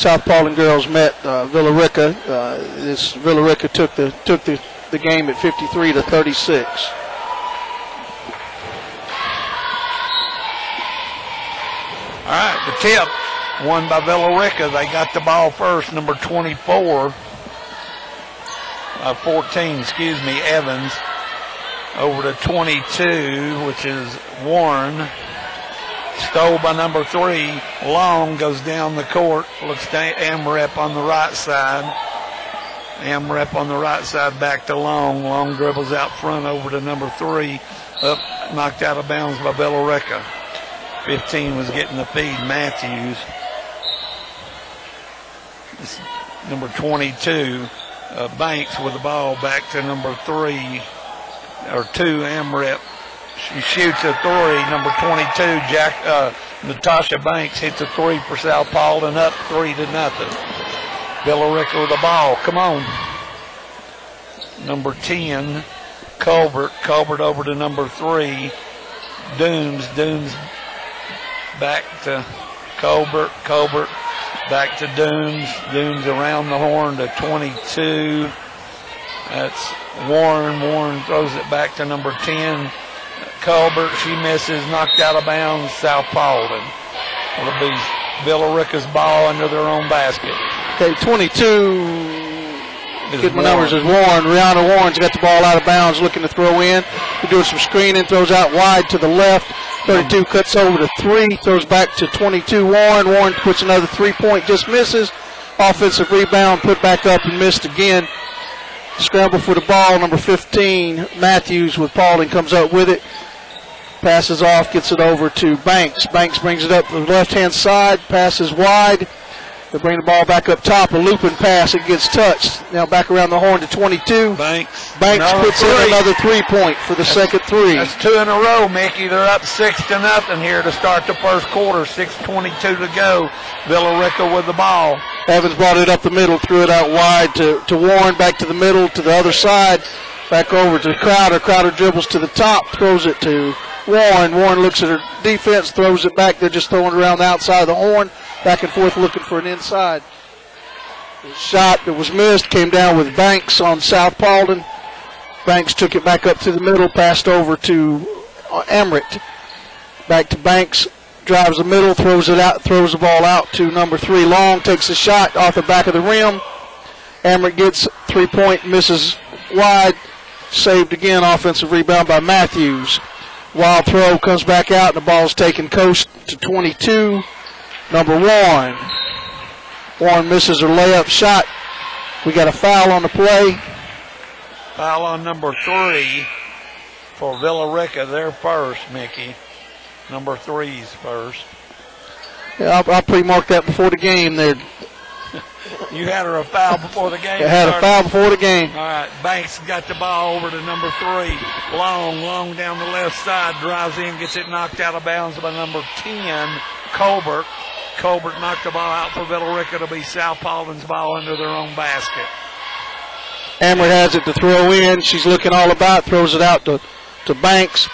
South Paulding girls met Villa Rica. This Villa Rica took the game at 53-36. All right, the tip won by Villa Rica. They got the ball first, number 14, Evans. Over to 22, which is Warren. Stole by number 3. Long goes down the court. Looks to Amrep on the right side. Amrep on the right side back to Long. Long dribbles out front over to number 3. Up, knocked out of bounds by Villa Rica. 15 was getting the feed. Matthews. This number 22. Banks with the ball back to number 3. Or 2, Amrep. She shoots a 3. Number 22, Natasha Banks hits a 3 for South Paulding, up 3-0. Villa Rica with the ball. Come on. Number 10, Colbert. Colbert over to number 3, Dooms. Dooms back to Colbert. Colbert back to Dooms. Dooms around the horn to 22. That's Warren. Warren throws it back to number 10. Colbert, she misses, knocked out of bounds, South Paulding. It'll be Villa Rica's ball under their own basket. Okay, 22, get my numbers, is Warren. Rihanna Warren's got the ball out of bounds, looking to throw in. They're doing some screening, throws out wide to the left. 32 cuts over to 3, throws back to 22, Warren. Warren puts another 3-point, just misses. Offensive rebound, put back up and missed again. Scramble for the ball, number 15, Matthews with Paulding comes up with it. Passes off, gets it over to Banks. Banks brings it up to the left-hand side, passes wide. They bring the ball back up top, a looping pass, it gets touched. Now back around the horn to 22. Banks puts in another 3-point for the second 3. That's 2 in a row, Mickey. They're up 6-0 here to start the first quarter. 6:22 to go. Villa Rica with the ball. Evans brought it up the middle, threw it out wide to Warren, back to the middle, to the other side, back over to Crowder. Crowder dribbles to the top, throws it to Warren. Warren looks at her defense, throws it back. They're just throwing it around the outside of the horn, back and forth looking for an inside. The shot that was missed came down with Banks on South Paulding. Banks took it back up to the middle, passed over to Emmerich. Back to Banks. Drives the middle, throws it out, throws the ball out to number 3. Long takes a shot off the back of the rim. Emmerich gets 3-point, misses wide. Saved again, offensive rebound by Matthews. Wild throw comes back out, and the ball's taken coast to 22. Number 1. Warren misses her layup shot. We got a foul on the play. Foul on number 3 for Villa Rica. They're first, Mickey. Number 3's first. Yeah, I pre-marked that before the game there. You had her a foul before the game. I had a foul before the game. All right, Banks got the ball over to number 3. Long down the left side, drives in, gets it knocked out of bounds by number 10, Colbert. Colbert knocked the ball out for Villa Rica to be South Paulding's ball under their own basket. Amber has it to throw in. She's looking all about, throws it out to Banks.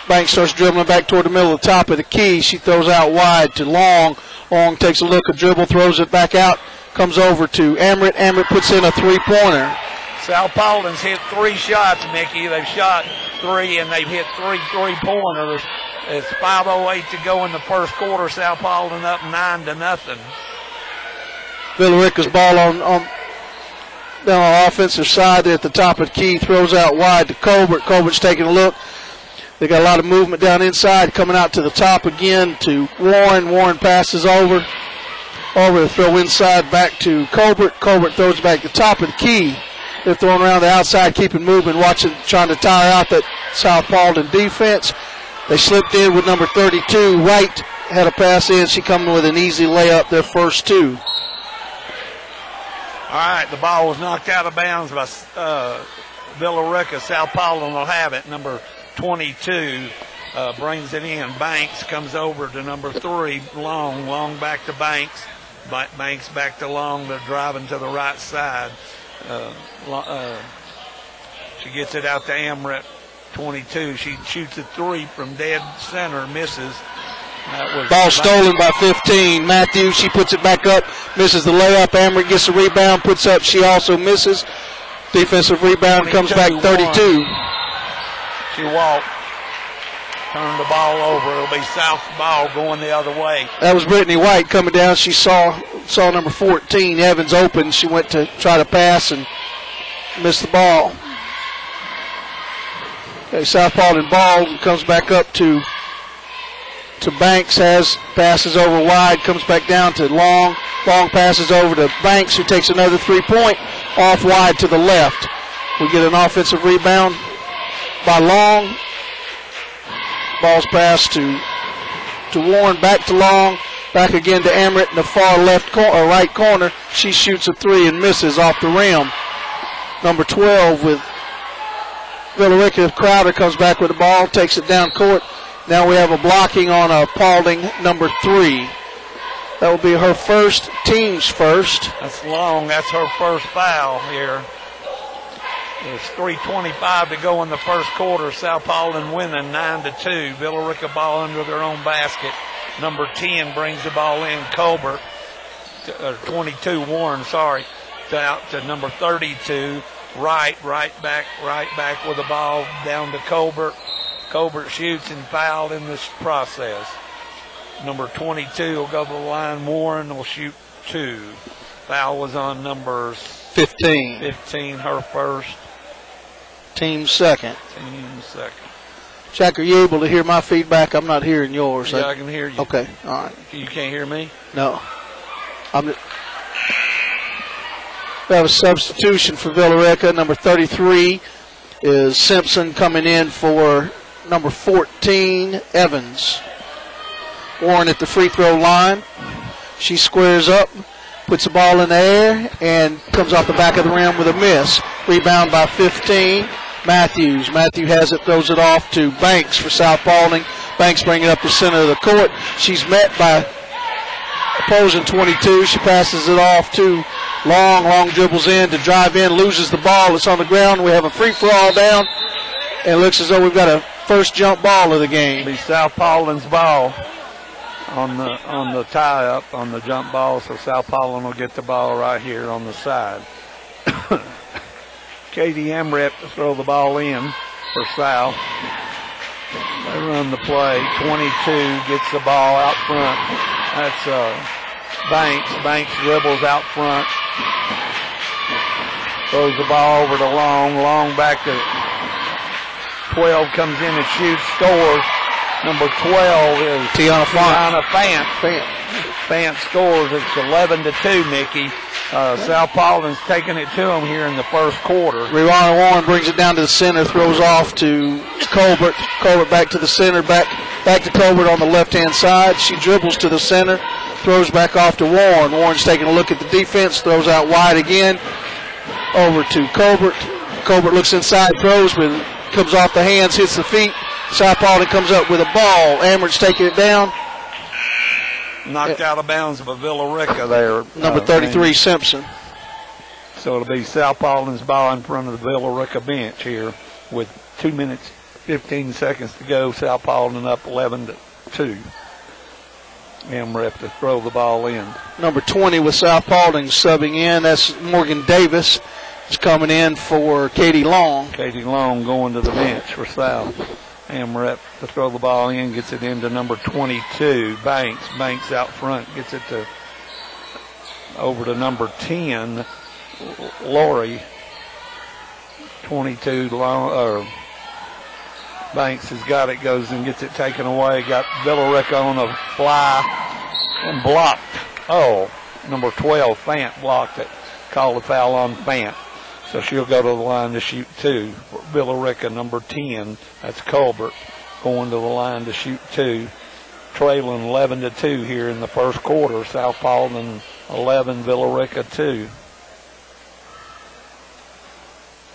Banks starts dribbling back toward the middle of the top of the key. She throws out wide to Long. Long takes a look, a dribble, throws it back out, comes over to Amrit. Amrit puts in a 3-pointer. South Paulding's hit 3 shots, Mickey. They've shot 3 and they've hit 3 3-pointers. It's 5:08 to go in the first quarter. South Paulding up 9-0. Villa Rica's ball on the offensive side there at the top of the key, throws out wide to Colbert. Colbert's taking a look. They got a lot of movement down inside, coming out to the top again to Warren. Warren passes over to throw inside back to Colbert. Colbert throws back to the top of the key. They're throwing around the outside, keeping moving, trying to tire out that South Paulding defense. They slipped in with number 32. White had a pass in. She coming with an easy layup, their first 2. All right, the ball was knocked out of bounds by Villa Rica. South Paulding will have it. Number 22 brings it in. Banks comes over to number 3, Long. Long back to Banks. Banks back to Long. They're driving to the right side. She gets it out to Amrit, 22. She shoots a 3 from dead center, misses. Ball stolen by 15. Matthews, she puts it back up, misses the layup. Amrit gets the rebound, puts up, she also misses. Defensive rebound comes back 32. She walked, turned the ball over. It'll be South ball going the other way. That was Brittany White coming down. She saw number 14, Evans, open. She went to try to pass and missed the ball. Okay, South Paulding ball comes back up to Banks, passes over wide, comes back down to Long. Long passes over to Banks, who takes another 3-point off wide to the left. We get an offensive rebound by Long. Ball's passed to Warren, back to Long, back again to Amrit in the far right corner. She shoots a 3 and misses off the rim. Number 12 with Villa Rica. Crowder comes back with the ball, takes it down court. Now we have a blocking on a Paulding, number 3. That will be her first, team's first. That's Long. That's her first foul here. There's 3:25 to go in the first quarter. South Paulding winning 9-2. Villa Rica ball under their own basket. Number 10 brings the ball in. Colbert, 22, Warren, out to number 32. Right back with the ball down to Colbert. Colbert shoots and fouled in this process. Number 22 will go to the line. Warren will shoot 2. Foul was on number 15. 15, her first. Team second. Team second. Jack, are you able to hear my feedback? I'm not hearing yours. Yeah, I can hear you. Okay, all right. You can't hear me? No. We have a substitution for Villa Rica. Number 33 is Simpson coming in for number 14, Evans. Warren at the free throw line. She squares up, puts the ball in the air, and comes off the back of the rim with a miss. Rebound by 15. Matthews. Matthew has it, throws it off to Banks for South Paulding. Banks bringing it up the center of the court. She's met by opposing 22. She passes it off to Long. Long dribbles in to drive in, loses the ball. It's on the ground. We have a free for all down. And it looks as though we've got a first jump ball of the game. It'll be South Paulding's ball on the tie-up, on the jump ball. So South Paulding will get the ball right here on the side. Katie Amrit to throw the ball in for South. They run the play. 22 gets the ball out front. That's Banks. Banks dribbles out front. Throws the ball over to Long. Long back to 12, comes in and shoots, scores. Number 12 is Tiana Fant. Fant scores. It's 11-2, Mickey. South Paulding's taking it to them here in the first quarter. Rihanna Warren brings it down to the center, throws off to Colbert. Colbert back to the center, back to Colbert on the left-hand side. She dribbles to the center, throws back off to Warren. Warren's taking a look at the defense, throws out wide again. Over to Colbert. Colbert looks inside, throws, but comes off the hands, hits the feet. South Paulding comes up with a ball. Amrit's taking it down. Knocked out of bounds by Villa Rica there. Number 33, Simpson. So it'll be South Paulding's ball in front of the Villa Rica bench here with 2 minutes, 15 seconds to go. South Paulding up 11-2. Amrit to throw the ball in. Number 20 with South Paulding subbing in. That's Morgan Davis. Is coming in for Katie Long. Katie Long going to the bench for South. Amrit to throw the ball in, gets it into number 22, Banks. Banks out front, gets it over to number 10, Laurie. 22, Banks has got it, goes and gets it taken away. Got Villa Rica on a fly and blocked. Oh, number 12, Fant blocked it. Called a foul on Fant. So she'll go to the line to shoot 2. Villa Rica, number 10, that's Colbert, going to the line to shoot 2. Trailing 11-2 here in the first quarter. South Paulding 11, Villa Rica 2.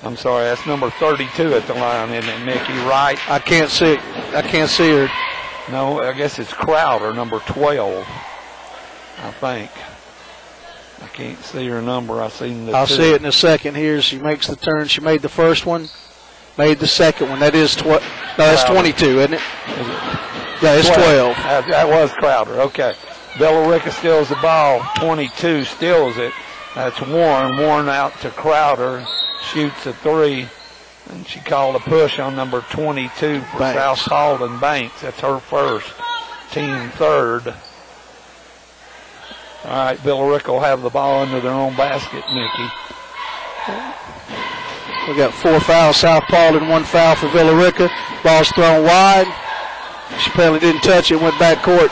I'm sorry, that's number 32 at the line, isn't it, Mickey? Right? I can't see her. No, I guess it's Crowder, number 12, I think. I can't see her number. I'll see it in a second here. She makes the turn. She made the first one, made the second one. That is that's 22, isn't it? Yeah, it's 12. That was Crowder. Okay. Villa Rica steals the ball. 22 steals it. That's Warren. Warren out to Crowder. Shoots a three. And she called a push on number 22 for South Paulding, Banks. That's her first. Team third. All right, Villa Rica will have the ball under their own basket, Mickey. We got 4 fouls, South Paulding, 1 foul for Villa Rica. Ball's thrown wide. She apparently didn't touch it, went back court.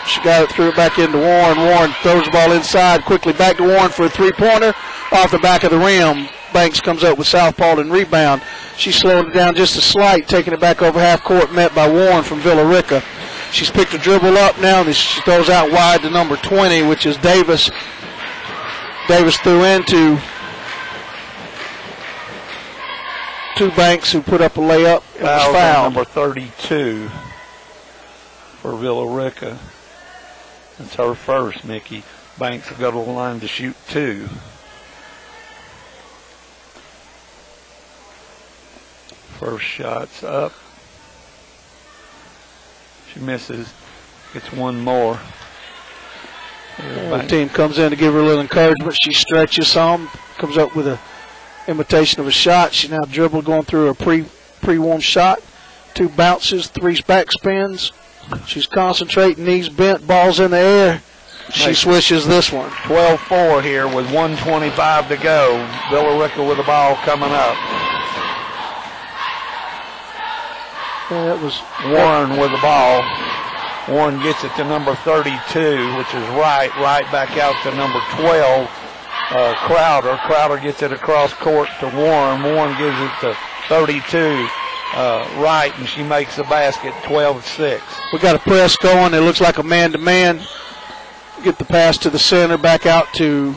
She got it, threw it back into Warren. Warren throws the ball inside, quickly back to Warren for a three-pointer off the back of the rim. Banks comes up with South Paulding rebound. She slowed it down just a slight, taking it back over half court, met by Warren from Villa Rica. She's picked a dribble up now, and she throws out wide to number 20, which is Davis. Davis threw into Banks, who put up a layup and was fouled. Number 32 for Villa Rica. That's her first, Mickey. Banks will go to the line to shoot 2. First shot's up. She misses. Gets one more. The team comes in to give her a little encouragement. She stretches some, comes up with a imitation of a shot. She now dribbled going through a pre-warm shot. 2 bounces, 3 back spins. She's concentrating, knees bent, balls in the air. She swishes this one. 12-4 here with 1:25 to go. Villa Rica with the ball coming up. Yeah, that was Warren with the ball. Warren gets it to number 32, which is right back out to number 12, Crowder. Crowder gets it across court to Warren. Warren gives it to 32, right, and she makes the basket, 12-6. We got a press going. It looks like a man-to-man. Get the pass to the center, back out to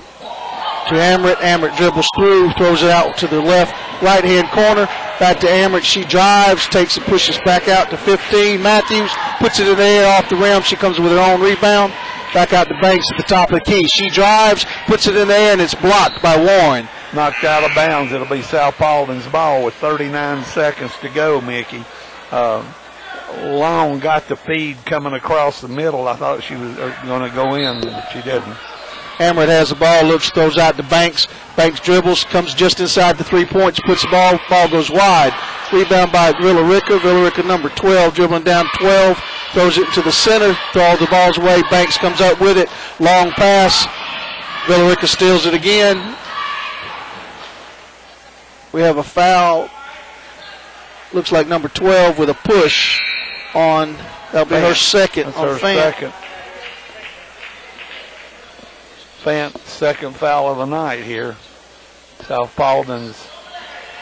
Amrit. Amrit dribbles through, throws it out to the left, right-hand corner. Back to Amrit. She drives, takes it, pushes back out to 15. Matthews puts it in the air off the rim. She comes with her own rebound. Back out to Banks at the top of the key. She drives, puts it in the air, and it's blocked by Warren. Knocked out of bounds. It'll be South Paulding's ball with 39 seconds to go, Mickey. Long got the feed coming across the middle. I thought she was going to go in, but she didn't. Amrit has the ball, looks, throws out to Banks. Banks dribbles, comes just inside the 3 points, puts the ball goes wide. Rebound by Villa Rica. Villa Rica number 12, dribbling down 12, throws it to the center, throws the balls away. Banks comes up with it, long pass. Villa Rica steals it again. We have a foul. Looks like number 12 with a push on, that'll be her second. That's on her Fant. Second. Fant, second foul of the night here. South Paulding's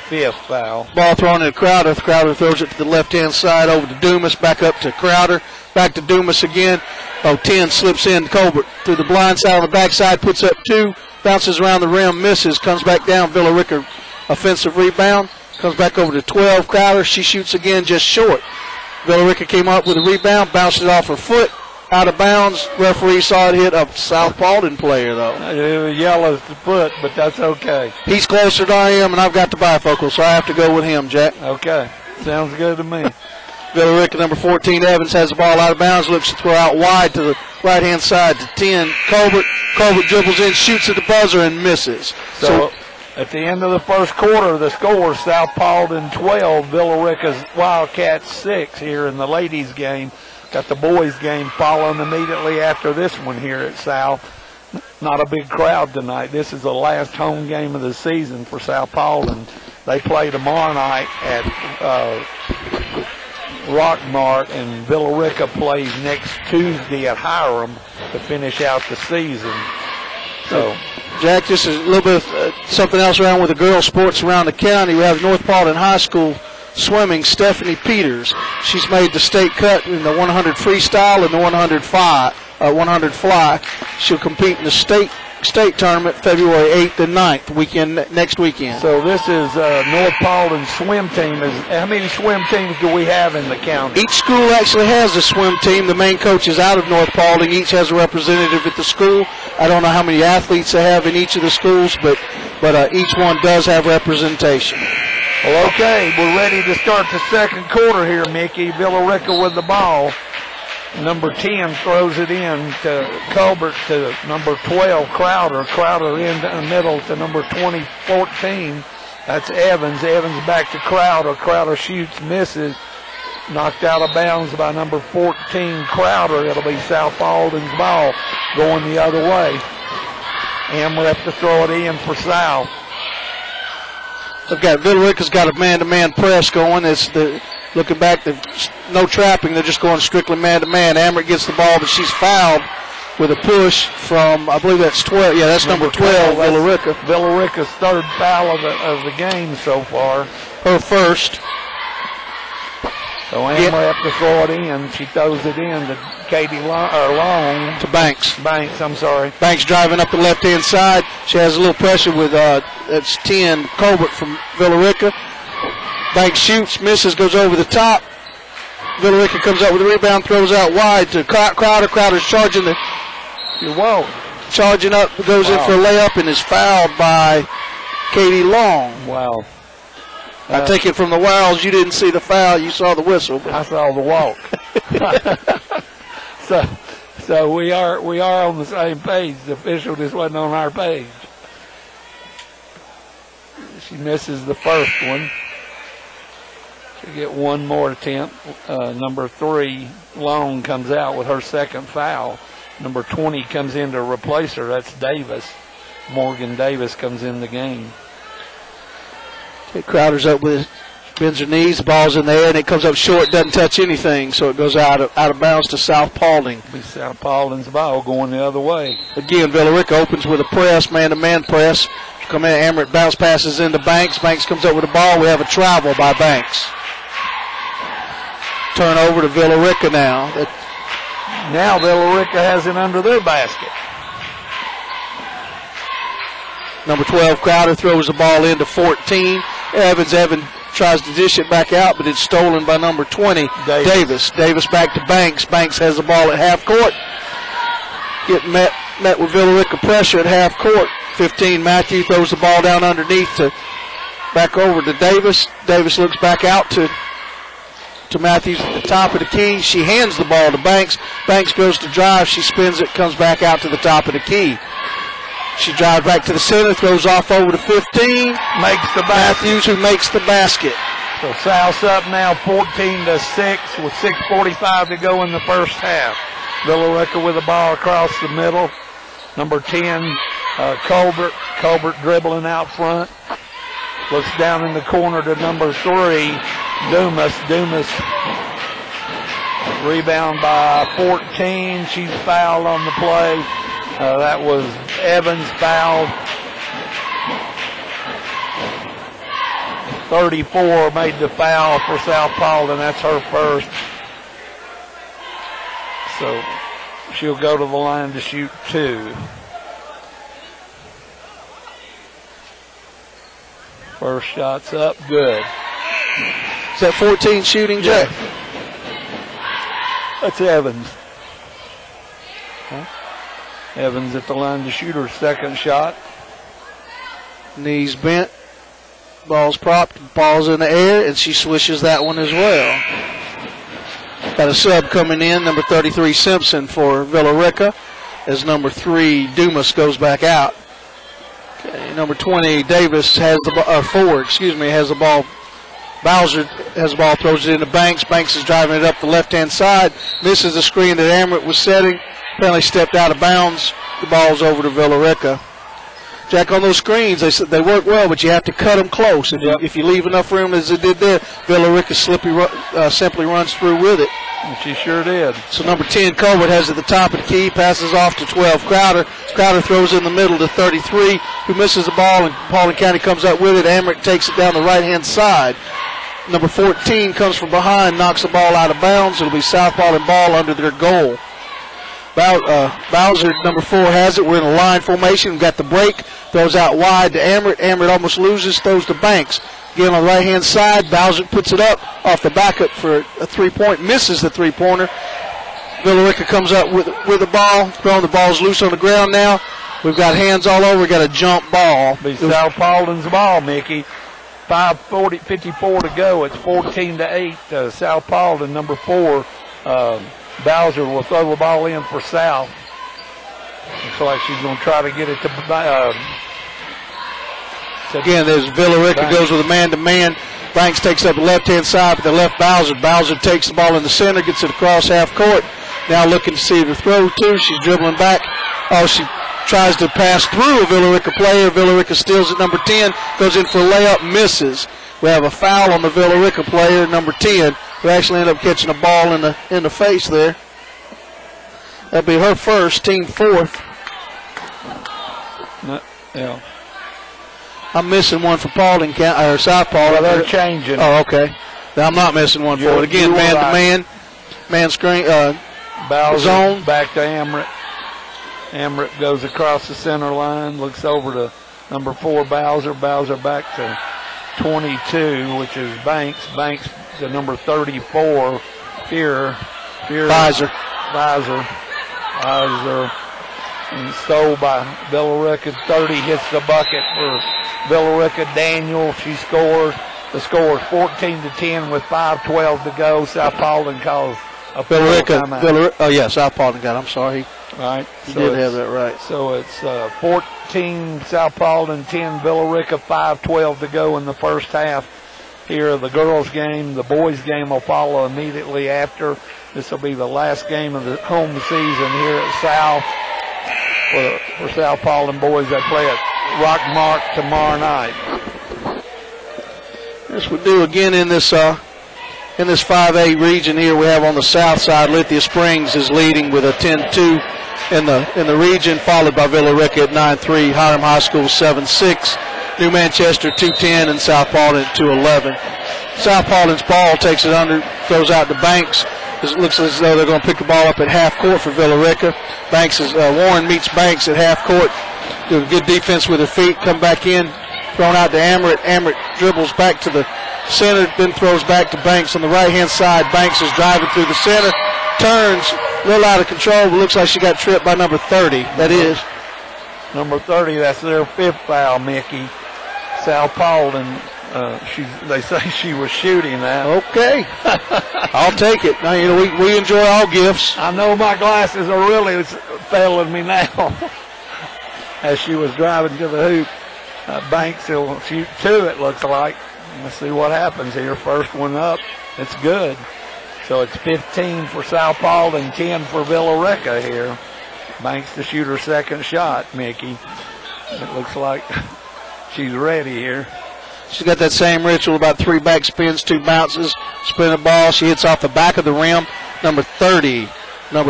5th foul. Ball thrown to Crowder. Crowder throws it to the left-hand side over to Dumas. Back up to Crowder. Back to Dumas again. 10 slips in. Colbert through the blind side on the backside. Puts up 2. Bounces around the rim. Misses. Comes back down. Villa Rica offensive rebound. Comes back over to 12. Crowder. She shoots again just short. Villa Rica came up with a rebound. Bounced it off her foot. Out of bounds. Referee saw it hit a South Paulding player, though. It was yellow at the foot, but that's okay. He's closer than I am, and I've got the bifocal, so I have to go with him, Jack. Okay. Sounds good to me. Villa Rica, number 14, Evans, has the ball out of bounds, looks to throw out wide to the right-hand side to 10. Colbert dribbles in, shoots at the buzzer, and misses. So at the end of the first quarter, the score, South Paulding 12, Villa Rica's Wildcats 6 here in the ladies' game. Got the boys' game following immediately after this one here at South. Not a big crowd tonight. This is the last home game of the season for South Paulding. They play tomorrow night at Rockmart, and Villa Rica plays next Tuesday at Hiram to finish out the season. So, Jack, this is a little bit of something else around with the girls' sports around the county. We have North Paulding High School swimming, Stephanie Peters. She's made the state cut in the 100 freestyle and the 100 fly. She'll compete in the state tournament February 8th and 9th, next weekend. So this is North Paulding swim team. How many swim teams do we have in the county? Each school actually has a swim team. The main coach is out of North Paulding. Each has a representative at the school. I don't know how many athletes they have in each of the schools, but each one does have representation. Well, okay, we're ready to start the second quarter here, Mickey. Villa Rica with the ball. Number 10 throws it in to Colbert to number 12, Crowder. Crowder in the middle to number 20, 14. That's Evans. Evans back to Crowder. Crowder shoots, misses. Knocked out of bounds by number 14, Crowder. It'll be South Alden's ball going the other way. Amrep to throw it in for South. They've got Villarica's got a man-to-man press going. It's the looking back, no trapping. They're just going strictly man-to-man. Amrep gets the ball, but she's fouled with a push from, I believe that's 12. Yeah, that's number 12, Villarica. Villarica's third foul of the game so far. Her first. So Amrep to throw it in. She throws it in to Katie Long. To Banks. I'm sorry. Banks driving up the left-hand side. She has a little pressure with, that's 10, Colbert from Villarica. Banks shoots, misses, goes over the top. Villarica comes up with a rebound, throws out wide to Crowder. Crowder's charging charging up, goes in for a layup and is fouled by Katie Long. Wow. I take it from the Wilds, you didn't see the foul, you saw the whistle. I saw the walk. So we are on the same page. The official just wasn't on our page. She misses the first one. She'll get one more attempt. Number 3, Long, comes out with her second foul. Number 20 comes in to replace her. That's Davis. Morgan Davis comes in the game. Okay, Crowder's up with bends her knees, the ball's in the air, and it comes up short, doesn't touch anything, so it goes out of bounds to South Paulding. South Paulding's ball going the other way. Again, Villarica opens with a press, man-to-man press. Come in, Amrep bounce passes into Banks. Banks comes up with the ball. We have a travel by Banks. Turnover to Villarica now. Now Villarica has it under their basket. Number 12, Crowder throws the ball into 14. Evans tries to dish it back out, but it's stolen by number 20, Davis. Davis back to Banks. Banks has the ball at half court. Getting met with Villarica pressure at half court. 15, Matthew throws the ball down underneath back over to Davis. Davis looks back out to Matthews at the top of the key. She hands the ball to Banks. Banks goes to drive. She spins it, comes back out to the top of the key. She drives back to the center, throws off over to 15. Makes the basket. Matthews who makes the basket. So South's up now 14-6 with 6:45 to go in the first half. Villarica with the ball across the middle. Number 10, Colbert. Colbert dribbling out front. Looks down in the corner to number 3, Dumas. Dumas rebound by 14. She's fouled on the play. That was Evans fouled. 34 made the foul for South Paulding. That's her first. So she'll go to the line to shoot 2. First shot's up, good. Is that 14 shooting, Jack? That's Evans. Huh? Evans at the line to shoot her second shot. Knees bent, ball's propped, ball's in the air, and she swishes that one as well. Got a sub coming in, number 33 Simpson for Villarica, as number 3 Dumas goes back out. Okay, number 20 Davis has the has the ball. Bowser has the ball, throws it into Banks. Banks is driving it up the left-hand side, misses the screen that Amrep was setting. Apparently stepped out of bounds. The ball's over to Villarica. Jack, on those screens, they work well, but you have to cut them close. If you leave enough room as it did there, Villarica simply runs through with it. And she sure did. So number 10, Colbert has at the top of the key, passes off to 12, Crowder. Crowder throws in the middle to 33, who misses the ball, and Paulding County comes up with it. Amrep takes it down the right-hand side. Number 14 comes from behind, knocks the ball out of bounds. It'll be South Paulding ball under their goal. Bowser, number 4, has it. We're in a line formation. We've got the break. Throws out wide to Amrep. Amrep almost loses. Throws to Banks. Again on the right-hand side. Bowser puts it up off the backup for a three-point. Misses the three-pointer. Villarica comes up with the ball. Throwing the ball's loose on the ground now. We've got hands all over. We've got a jump ball. Be South Paulding's ball, Mickey. 5:54 to go. It's 14-8. South Paulding, number 4. Bowser will throw the ball in for South. Looks like she's going to try to get it to again, there's Villa-Rica goes with a man-to-man. Banks takes up the left-hand side, but the left Bowser. Bowser takes the ball in the center, gets it across half court. Now looking to see the throw, too. She's dribbling back. Oh, she tries to pass through a Villa-Rica player. Villa-Rica steals at number 10, goes in for a layup, misses. We have a foul on the Villa-Rica player, number 10, who actually ended up catching a ball in the face there. That'll be her first, team fourth. Yeah. I'm missing one for Paulding or South Paulding. Well, they're changing. Oh, okay. Now I'm not missing one for it. Again, man-to-man, man screen, Bowser zone. Back to Amrit. Amrit goes across the center line, looks over to number 4, Bowser. Bowser back to 22, which is Banks. Banks to number 34, Fear. Visor. And stole by Villa-Rica. 30 hits the bucket for Villa-Rica. Daniel, she scores. The score is 14-10 with 5:12 to go. South Paulding calls a Villa-Rica. Oh, yeah, South Paulding got it. I'm sorry. Right. You did have that right. So it's 14 South Paulding, 10 Villa-Rica, 5:12 to go in the first half. Here, the girls' game. The boys' game will follow immediately after. This will be the last game of the home season here at South. For South Paulding boys, they play at Rockmart tomorrow night. Yes, we do again in this 5A region here. We have on the south side, Lithia Springs is leading with a 10-2 in the region, followed by Villa-Rica at 9-3, Hiram High School 7-6, New Manchester 2-10, and South Paulding at 2-11. South Paulding's ball takes it under, throws out to Banks. It looks as though they're going to pick the ball up at half court for Villa-Rica. Warren meets Banks at half court, doing good defense with her feet, come back in, thrown out to Amrit. Amrit dribbles back to the center, then throws back to Banks on the right-hand side. Banks is driving through the center, turns, a little out of control, but looks like she got tripped by number 30. That is. Number 30, that's their 5th foul, Mickey. South Paulding. They say she was shooting that. Okay. I'll take it. Now, we enjoy all gifts. I know my glasses are really failing me now. As she was driving to the hoop, Banks will shoot 2, it looks like. Let's see what happens here. First one up. It's good. So it's 15 for South Paulding, 10 for Villa-Rica here. Banks to shoot her second shot, Mickey. It looks like she's ready here. She's got that same ritual, about 3 back spins, 2 bounces, spin the ball. She hits off the back of the rim. Number 30,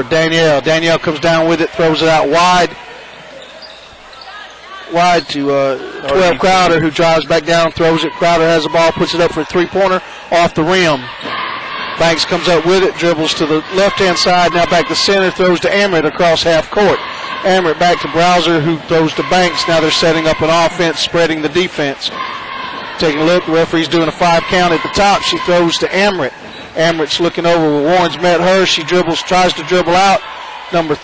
Danielle. Danielle comes down with it, throws it out wide to 12 Crowder, who drives back down, throws it. Crowder has the ball, puts it up for a 3-pointer off the rim. Banks comes up with it, dribbles to the left-hand side, now back to center, throws to Amrit across half court. Amrit back to Bowser, who throws to Banks. Now they're setting up an offense, spreading the defense. Taking a look, the referee's doing a 5 count at the top. She throws to Amrit. Amrit's looking over. Warren's met her. She tries to dribble out. Number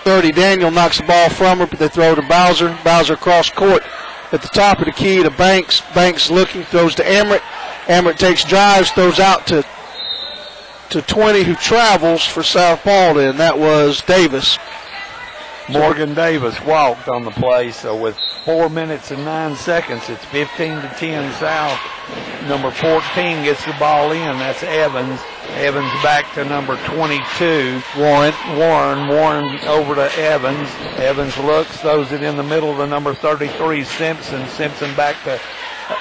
30, Daniel, knocks the ball from her, but they throw to Bowser. Bowser cross court at the top of the key to Banks. Banks looking, throws to Amrit. Amrit takes drives, throws out to 20, who travels for South Paulding. That was Davis. Morgan Davis walked on the play, so with 4 minutes and 9 seconds, it's 15-10 South. Number 14 gets the ball in. That's Evans. Evans back to number 22. Warren over to Evans. Evans looks, throws it in the middle to number 33, Simpson. Simpson back to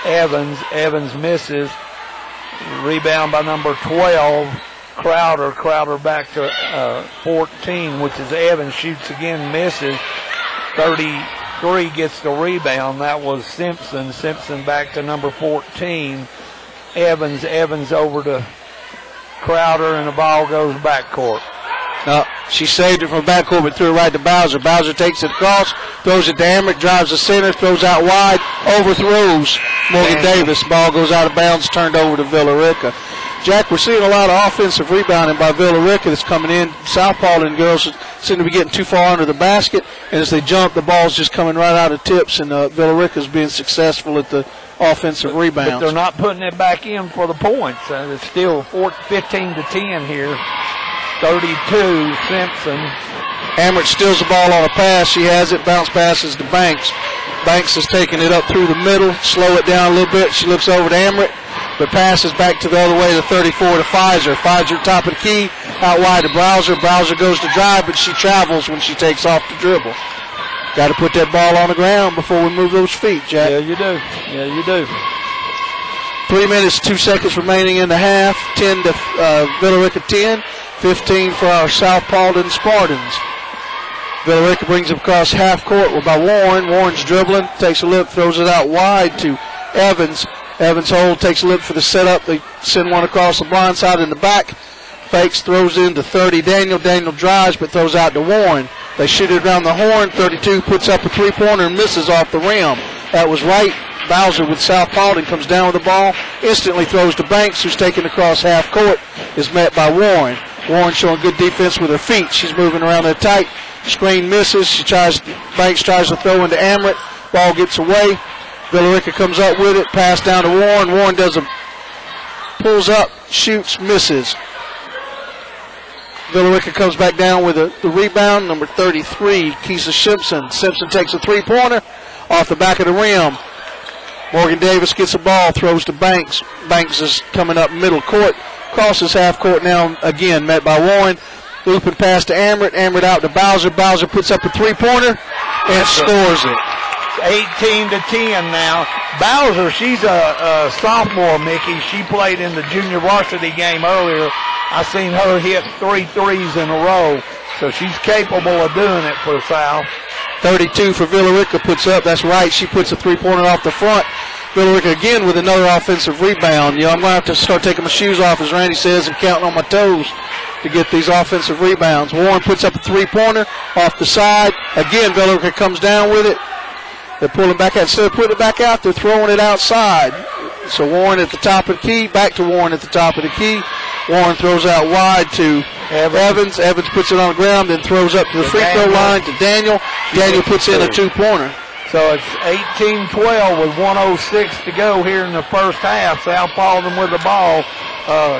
Evans. Evans misses. Rebound by number 12. Crowder back to 14, which is Evans. Shoots again, misses. 33 gets the rebound. That was Simpson. Simpson back to number 14. Evans over to Crowder, and the ball goes backcourt. She saved it from backcourt, but threw it right to Bowser. Bowser takes it across, throws it to Amrit, drives the center, throws out wide, overthrows Morgan Davis. Ball goes out of bounds, turned over to Villa-Rica. Jack, we're seeing a lot of offensive rebounding by Villa-Rica that's coming in. South Paulding girls seem to be getting too far under the basket, and as they jump, the ball's just coming right out of tips, and Villa-Rica's being successful at the offensive rebounds. But they're not putting it back in for the points. It's still 15-10 here. 32, Simpson. Amrit steals the ball on a pass. She has it. Bounce passes to Banks. Banks is taking it up through the middle. Slow it down a little bit. She looks over to Amrit, but passes back to the other way to 34 to Pfizer. Pfizer top of the key. Out wide to Browser. Browser goes to drive, but she travels when she takes off the dribble. Got to put that ball on the ground before we move those feet, Jack. Yeah, you do. Yeah, you do. 3 minutes, 2 seconds remaining in the half. 10 to Villa Rica 10. 15 for our South Paulding Spartans. Villa Rica brings it across half court by Warren. Warren's dribbling, takes a look, throws it out wide to Evans. Evans hold, takes a look for the setup. They send one across the blind side in the back. Fakes, throws into 30 Daniel. Daniel drives but throws out to Warren. They shoot it around the horn. 32 puts up a three-pointer and misses off the rim. That was right. Bowser with South Paulding comes down with the ball. Instantly throws to Banks, who's taken across half court. Is met by Warren. Warren showing good defense with her feet. She's moving around there tight. Screen misses. Banks tries to throw into Amrit. Ball gets away. Villa Rica comes up with it. Pass down to Warren. Warren pulls up, shoots, misses. Villa Rica comes back down with the rebound. Number 33, Keisha Simpson. Simpson takes a three-pointer off the back of the rim. Morgan Davis gets the ball, throws to Banks. Banks is coming up middle court. Crosses half court now again, met by Warren. Looping pass to Amrit. Amrit out to Bowser. Bowser puts up a three-pointer and scores it. 18 to 10 now. Bowser, she's a sophomore, Mickey. She played in the junior varsity game earlier. I seen her hit 3 threes in a row, so she's capable of doing it for South. 32 for Villa Rica puts up. That's right. She puts a three-pointer off the front. Villa Rica again with another offensive rebound. You know, I'm going to have to start taking my shoes off, as Randy says, and counting on my toes to get these offensive rebounds. Warren puts up a three-pointer off the side. Again, Villa Rica comes down with it. They're pulling back out. Instead of putting it back out, they're throwing it outside. So Warren at the top of the key. Back to Warren at the top of the key. Warren throws out wide to Evans. Evans puts it on the ground, then throws up to the free throw line to Daniel. Daniel puts in a two-pointer. So it's 18-12 with 1:06 to go here in the first half. South Paulding with the ball.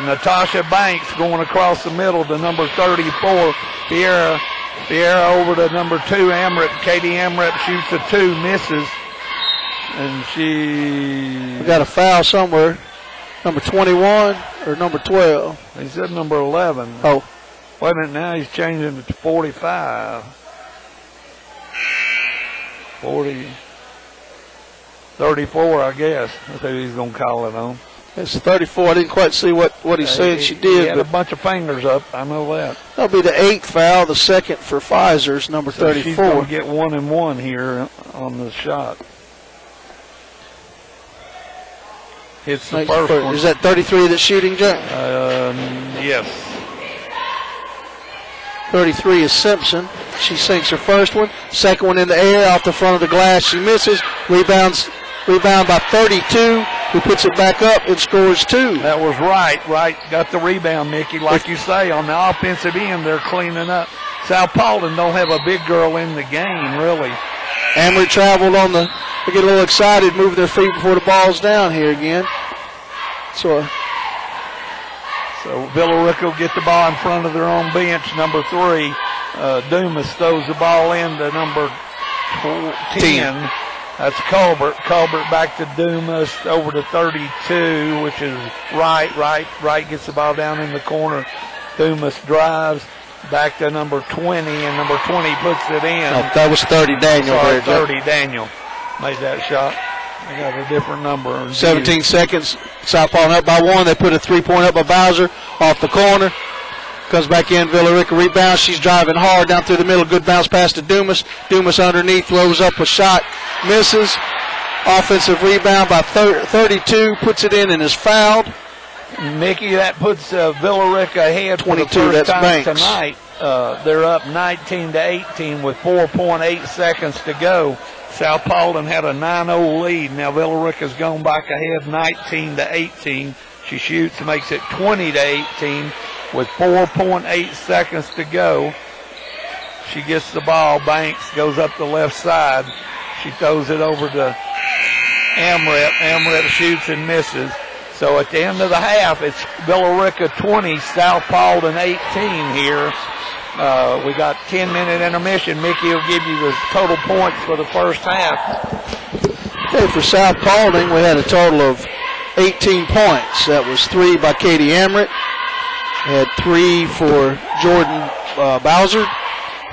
Natasha Banks going across the middle to number 34, Fiera. Fiera over to number 2, Amrit. Katie Amrit shoots a 2, misses. And we got a foul somewhere. Number 21 or number 12? He said number 11. Oh. Wait a minute, now he's changing it to 45. 34, I guess. That's who he's going to call it on. It's 34. I didn't quite see what he said she did. He had a bunch of fingers up. I know that. That'll be the 8th foul, the second for Pfizer's, number 34. She's going to get 1 and 1 here on the shot. Hits the first one. Is that 33 that's shooting, Jack? Yes. 33 is Simpson. She sinks her first one. Second one in the air off the front of the glass. She misses. Rebound by 32, who puts it back up and scores 2. That was right. Got the rebound, Mickey. Like you say, on the offensive end, they're cleaning up. South Paulding don't have a big girl in the game, really. Amrit traveled they get a little excited, moving their feet before the ball's down here again. So Villa Rica will get the ball in front of their own bench, number 3. Dumas throws the ball in to number 10. That's Colbert. Colbert back to Dumas, over to 32, which is Wright. Wright gets the ball down in the corner. Dumas drives back to number 20, and number 20 puts it in. No, that was 30 Daniel. Sorry, 30 Daniel made that shot. They got a different number. 17 seconds. South Paulding up by 1. They put a three-point up by Bowser off the corner. Comes back in. Villa Rica rebounds. She's driving hard down through the middle. Good bounce pass to Dumas. Dumas underneath, throws up a shot, misses. Offensive rebound by 32. Puts it in and is fouled. Mickey, that puts Villa Rica ahead 22, for the first time Banks. tonight. They're up 19 to 18 with 4.8 seconds to go. South Paulding had a 9-0 lead. Now Villa Rica's gone back ahead 19 to 18. She shoots, makes it 20 to 18 with 4.8 seconds to go. She gets the ball. Banks goes up the left side. She throws it over to Amrit. Amrit shoots and misses. So at the end of the half, it's Villa Rica 20, South Paulding 18 here. We got 10-minute intermission. Mickey will give you the total points for the first half. Okay, for South Paulding, we had a total of 18 points. That was 3 by Katie Amrit. We had 3 for Jordan Bowser.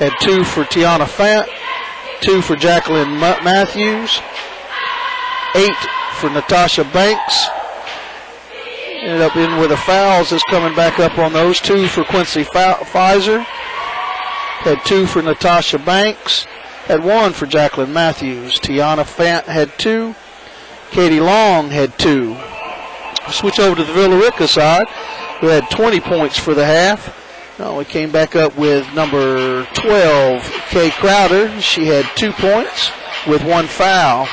Had 2 for Tiana Fant. 2 for Jacqueline Matthews. 8 for Natasha Banks. Ended up in with the fouls. Is coming back up on those. 2 for Quincy Pfizer. Had 2 for Natasha Banks. Had 1 for Jacqueline Matthews. Tiana Fant had 2. Katie Long had 2. Switch over to the Villa Rica side, who had 20 points for the half. We came back up with number 12, Kay Crowder. She had 2 points with 1 foul.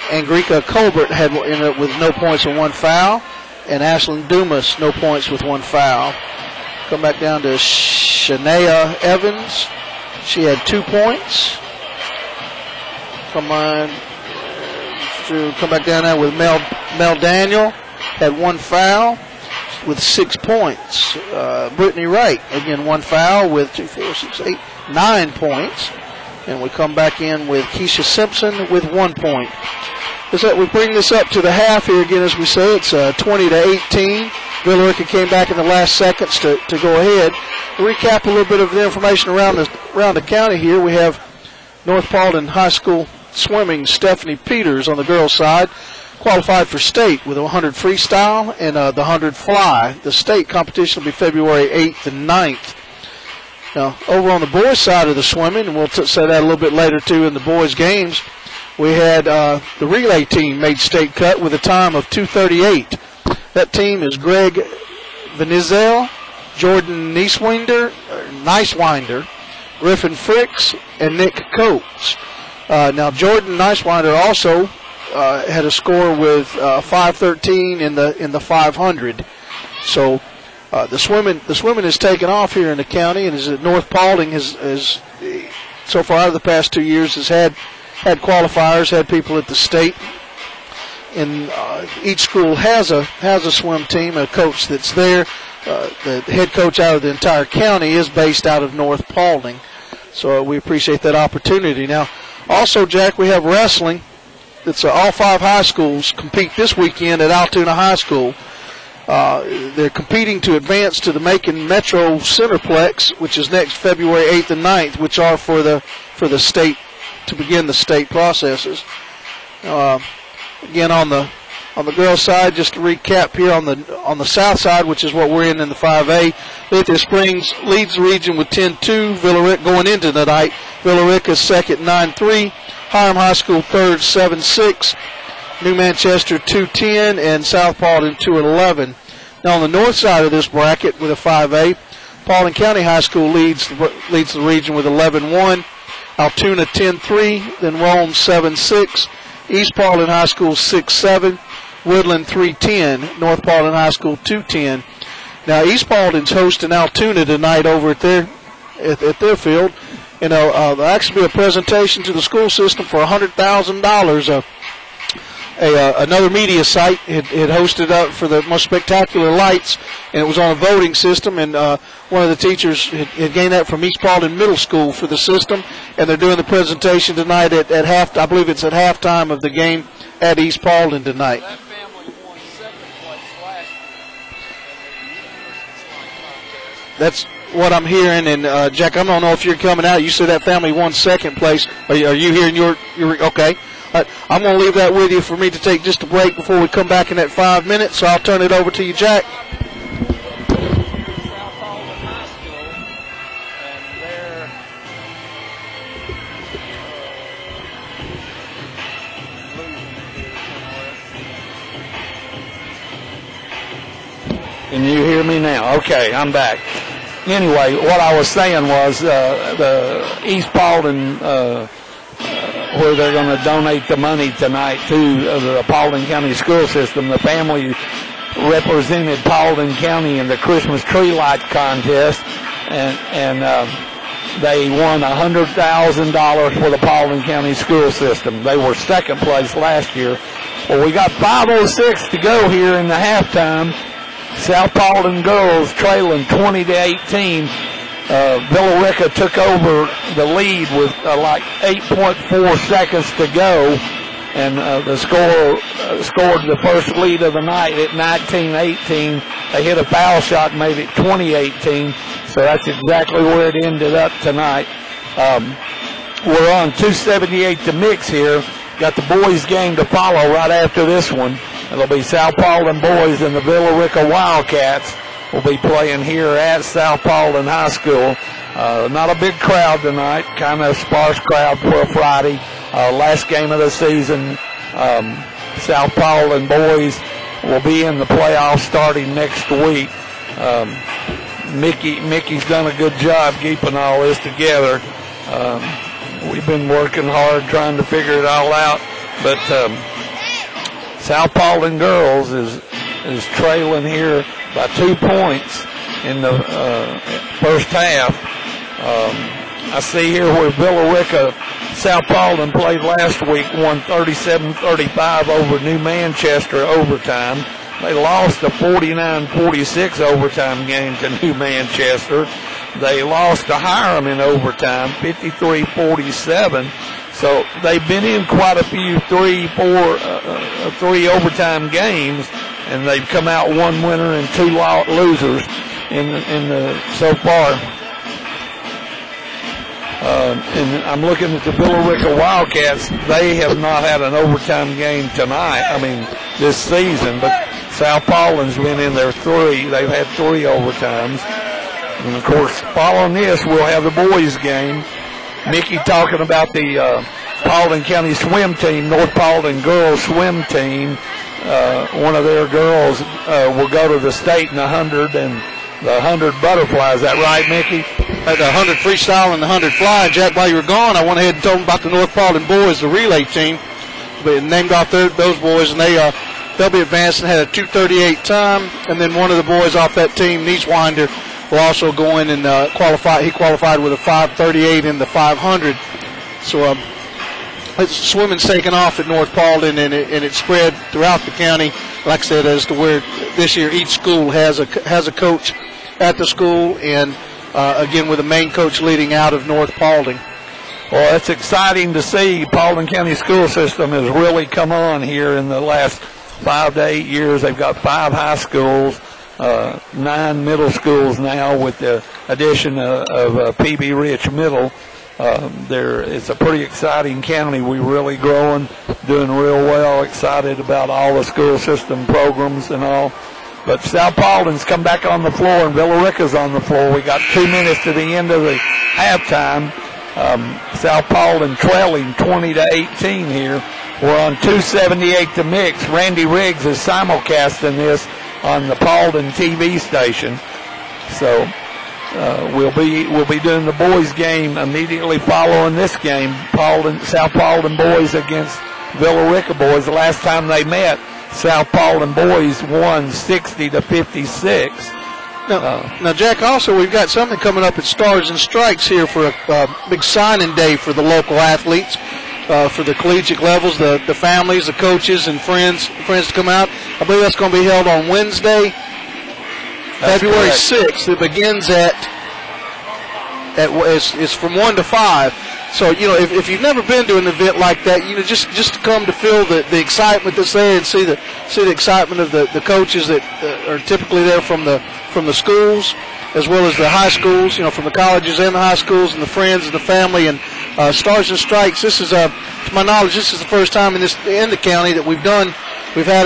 Angrika Colbert ended up with no points and 1 foul. And Ashlyn Dumas, no points with 1 foul. Come back down to Shania Evans. She had 2 points. Come back down there with Mel Daniel. Had 1 foul with 6 points. Brittany Wright, again 1 foul with 2, 4, 6, 8, 9 points. And we come back in with Keisha Simpson with 1 point. We bring this up to the half here again, as we say. It's 20-18. Villa Rica came back in the last seconds to go ahead. To recap a little bit of the information around the county here, we have North Paulding High School swimming Stephanie Peters on the girls' side, qualified for state with a 100 freestyle and the 100 fly. The state competition will be February 8th and 9th. Now, over on the boys' side of the swimming, and we'll say that a little bit later too in the boys' games, we had the relay team made state cut with a time of 2:38. That team is Greg Venizel, Jordan Nicewinder, Griffin Fricks, and Nick Coates. Now, Jordan Nicewinder also had a score with 5:13 in the 500. So the swimming has taken off here in the county, and is at North Paulding has so far out of the past 2 years has had qualifiers, had people at the state, and each school has a swim team, a coach that's there. The head coach out of the entire county is based out of North Paulding, so we appreciate that opportunity. Now, also, Jack, we have wrestling. It's all 5 high schools compete this weekend at Altoona High School. They're competing to advance to the Macon Metro Centerplex, which is next February 8th and 9th, which are for the state, to begin the state processes. Again, on the girls' side, just to recap here on the south side, which is what we're in the 5A, Lithia Springs leads the region with 10-2. Villa Rica going into the night. Villa Rica second 9-3. Hiram High School third 7-6. New Manchester 2-10, and South Paulding 2-11. Now on the north side of this bracket with a 5A, Paulding County High School leads the region with 11-1. Altoona 10-3, then Rome 7-6. East Paulding High School 6-7. Woodland 3-10. North Paulding High School 2-10. Now East Paulding's hosting Altoona tonight over at their field. There'll actually be a presentation to the school system for $100,000. Another media site had hosted up for the most spectacular lights, and it was on a voting system, and one of the teachers had gained that from East Paulding Middle School for the system, and they're doing the presentation tonight at half. I believe it's at halftime of the game at East Paulding tonight. That family won second place last year. That's what I'm hearing, and Jack, I don't know if you're coming out. You said that family won second place. Are you hearing your okay? I'm going to leave that with you for me to take just a break before we come back in that 5 minutes, so I'll turn it over to you, Jack. Can you hear me now? Okay, I'm back. Anyway, what I was saying was the East Paulding, where they're going to donate the money tonight to the Paulding County school system. The family represented Paulding County in the Christmas tree light contest, and they won $100,000 for the Paulding County school system. They were second place last year. Well, we got 5:06 to go here in the halftime. South Paulding girls trailing 20-18. Villa Rica took over the lead with like 8.4 seconds to go, and the score scored the first lead of the night at 19-18. They hit a foul shot and made it 20-18, so that's exactly where it ended up tonight. We're on 278 to mix here. Got the boys game to follow right after this one. It'll be South Paulding boys and the Villa Rica Wildcats will be playing here at South Paulding High School. Not a big crowd tonight, kind of a sparse crowd for a Friday. Last game of the season. South Paulding boys will be in the playoffs starting next week. Mickey's done a good job keeping all this together. We've been working hard trying to figure it all out, but South Paulding girls is trailing here by 2 points in the first half. I see here where Villa Rica, South Paulding played last week, won 37-35 over New Manchester overtime. They lost a 49-46 overtime game to New Manchester. They lost to Hiram in overtime, 53-47. So they've been in quite a few three overtime games, and they've come out one winner and two losers so far. And I'm looking at the Villa Rica Wildcats. They have not had an overtime game tonight, this season, but South Paulding's been in there three. They've had three overtimes. And, of course, following this, we'll have the boys' game. Mickey talking about the Paulding County swim team, North Paulding girls swim team. One of their girls will go to the state in the 100 and the 100 butterfly. Is that right, Mickey? The 100 freestyle and the 100 fly. Jack, while you were gone, I went ahead and told them about the North Paulding boys, the relay team. They named off those boys, and they'll be advancing. Had a 2:38 time, and then one of the boys off that team, Nieswinder, will also go in and qualify. He qualified with a 5:38 in the 500. So swimming's taken off at North Paulding, and it spread throughout the county. Like I said, as to where this year each school has a coach at the school, and again with a main coach leading out of North Paulding. Well, it's exciting to see. Paulding County school system has really come on here in the last 5 to 8 years. They've got 5 high schools, 9 middle schools now with the addition of PB Rich Middle. It's a pretty exciting county. We're really growing, doing real well, excited about all the school system programs and all. But South Paulding's come back on the floor and Villa Rica's on the floor. We got 2 minutes to the end of the halftime. South Paulding trailing 20-18 here. We're on 278 to mix. Randy Riggs is simulcasting this on the Paulding TV station. So we'll be doing the boys game immediately following this game. South Paulding boys against Villa Rica boys. The last time they met, South Paulding boys won 60-56. Now, Jack, also we've got something coming up at Stars and Strikes here for a big signing day for the local athletes, for the collegiate levels, the families, the coaches, and friends to come out. I believe that's going to be held on Wednesday, February 6th. It begins it's from 1 to 5. So, if you've never been to an event like that, just to come to feel the excitement that's there and see the excitement of the coaches that are typically there from the schools, as well as the high schools, from the colleges and the high schools, and the friends and the family. And Stars and Strikes, this is, to my knowledge, this is the first time in the county that we've had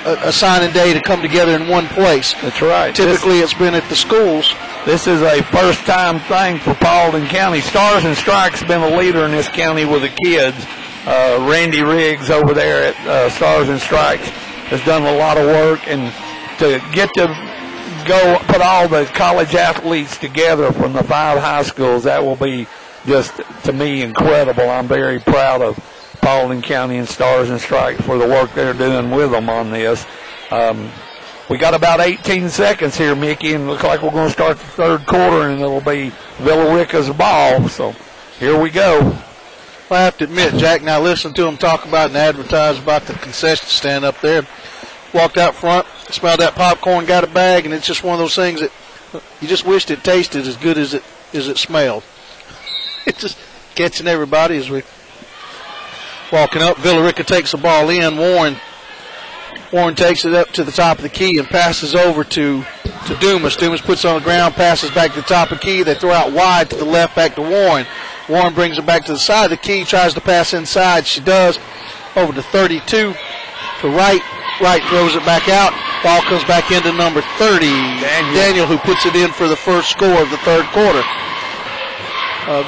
a signing day to come together in one place. That's right. Typically, it's been at the schools. This is a first-time thing for Paulding County. Stars and Strikes has been a leader in this county with the kids. Randy Riggs over there at Stars and Strikes has done a lot of work, and to get to go put all the college athletes together from the 5 high schools, that will be just, to me, incredible. I'm very proud of Paulding County and Stars and Strikes for the work they're doing with them on this. We got about 18 seconds here, Mickey, and look like we're going to start the third quarter, and it'll be Villa Rica's ball. So here we go. Well, I have to admit, Jack, now listen to him talk about and advertise about the concession stand up there. Walked out front, smelled that popcorn, got a bag, and it's just one of those things that you just wished it tasted as good as it smelled. It's just catching everybody as we walking up. Villa Rica takes the ball in. Warren takes it up to the top of the key and passes over to Dumas. Dumas puts it on the ground, passes back to the top of the key. They throw out wide to the left, back to Warren. Warren brings it back to the side of the key, tries to pass inside. She does. Over to 32 to Wright. Wright throws it back out. Ball comes back into number 30. Daniel, who puts it in for the first score of the third quarter.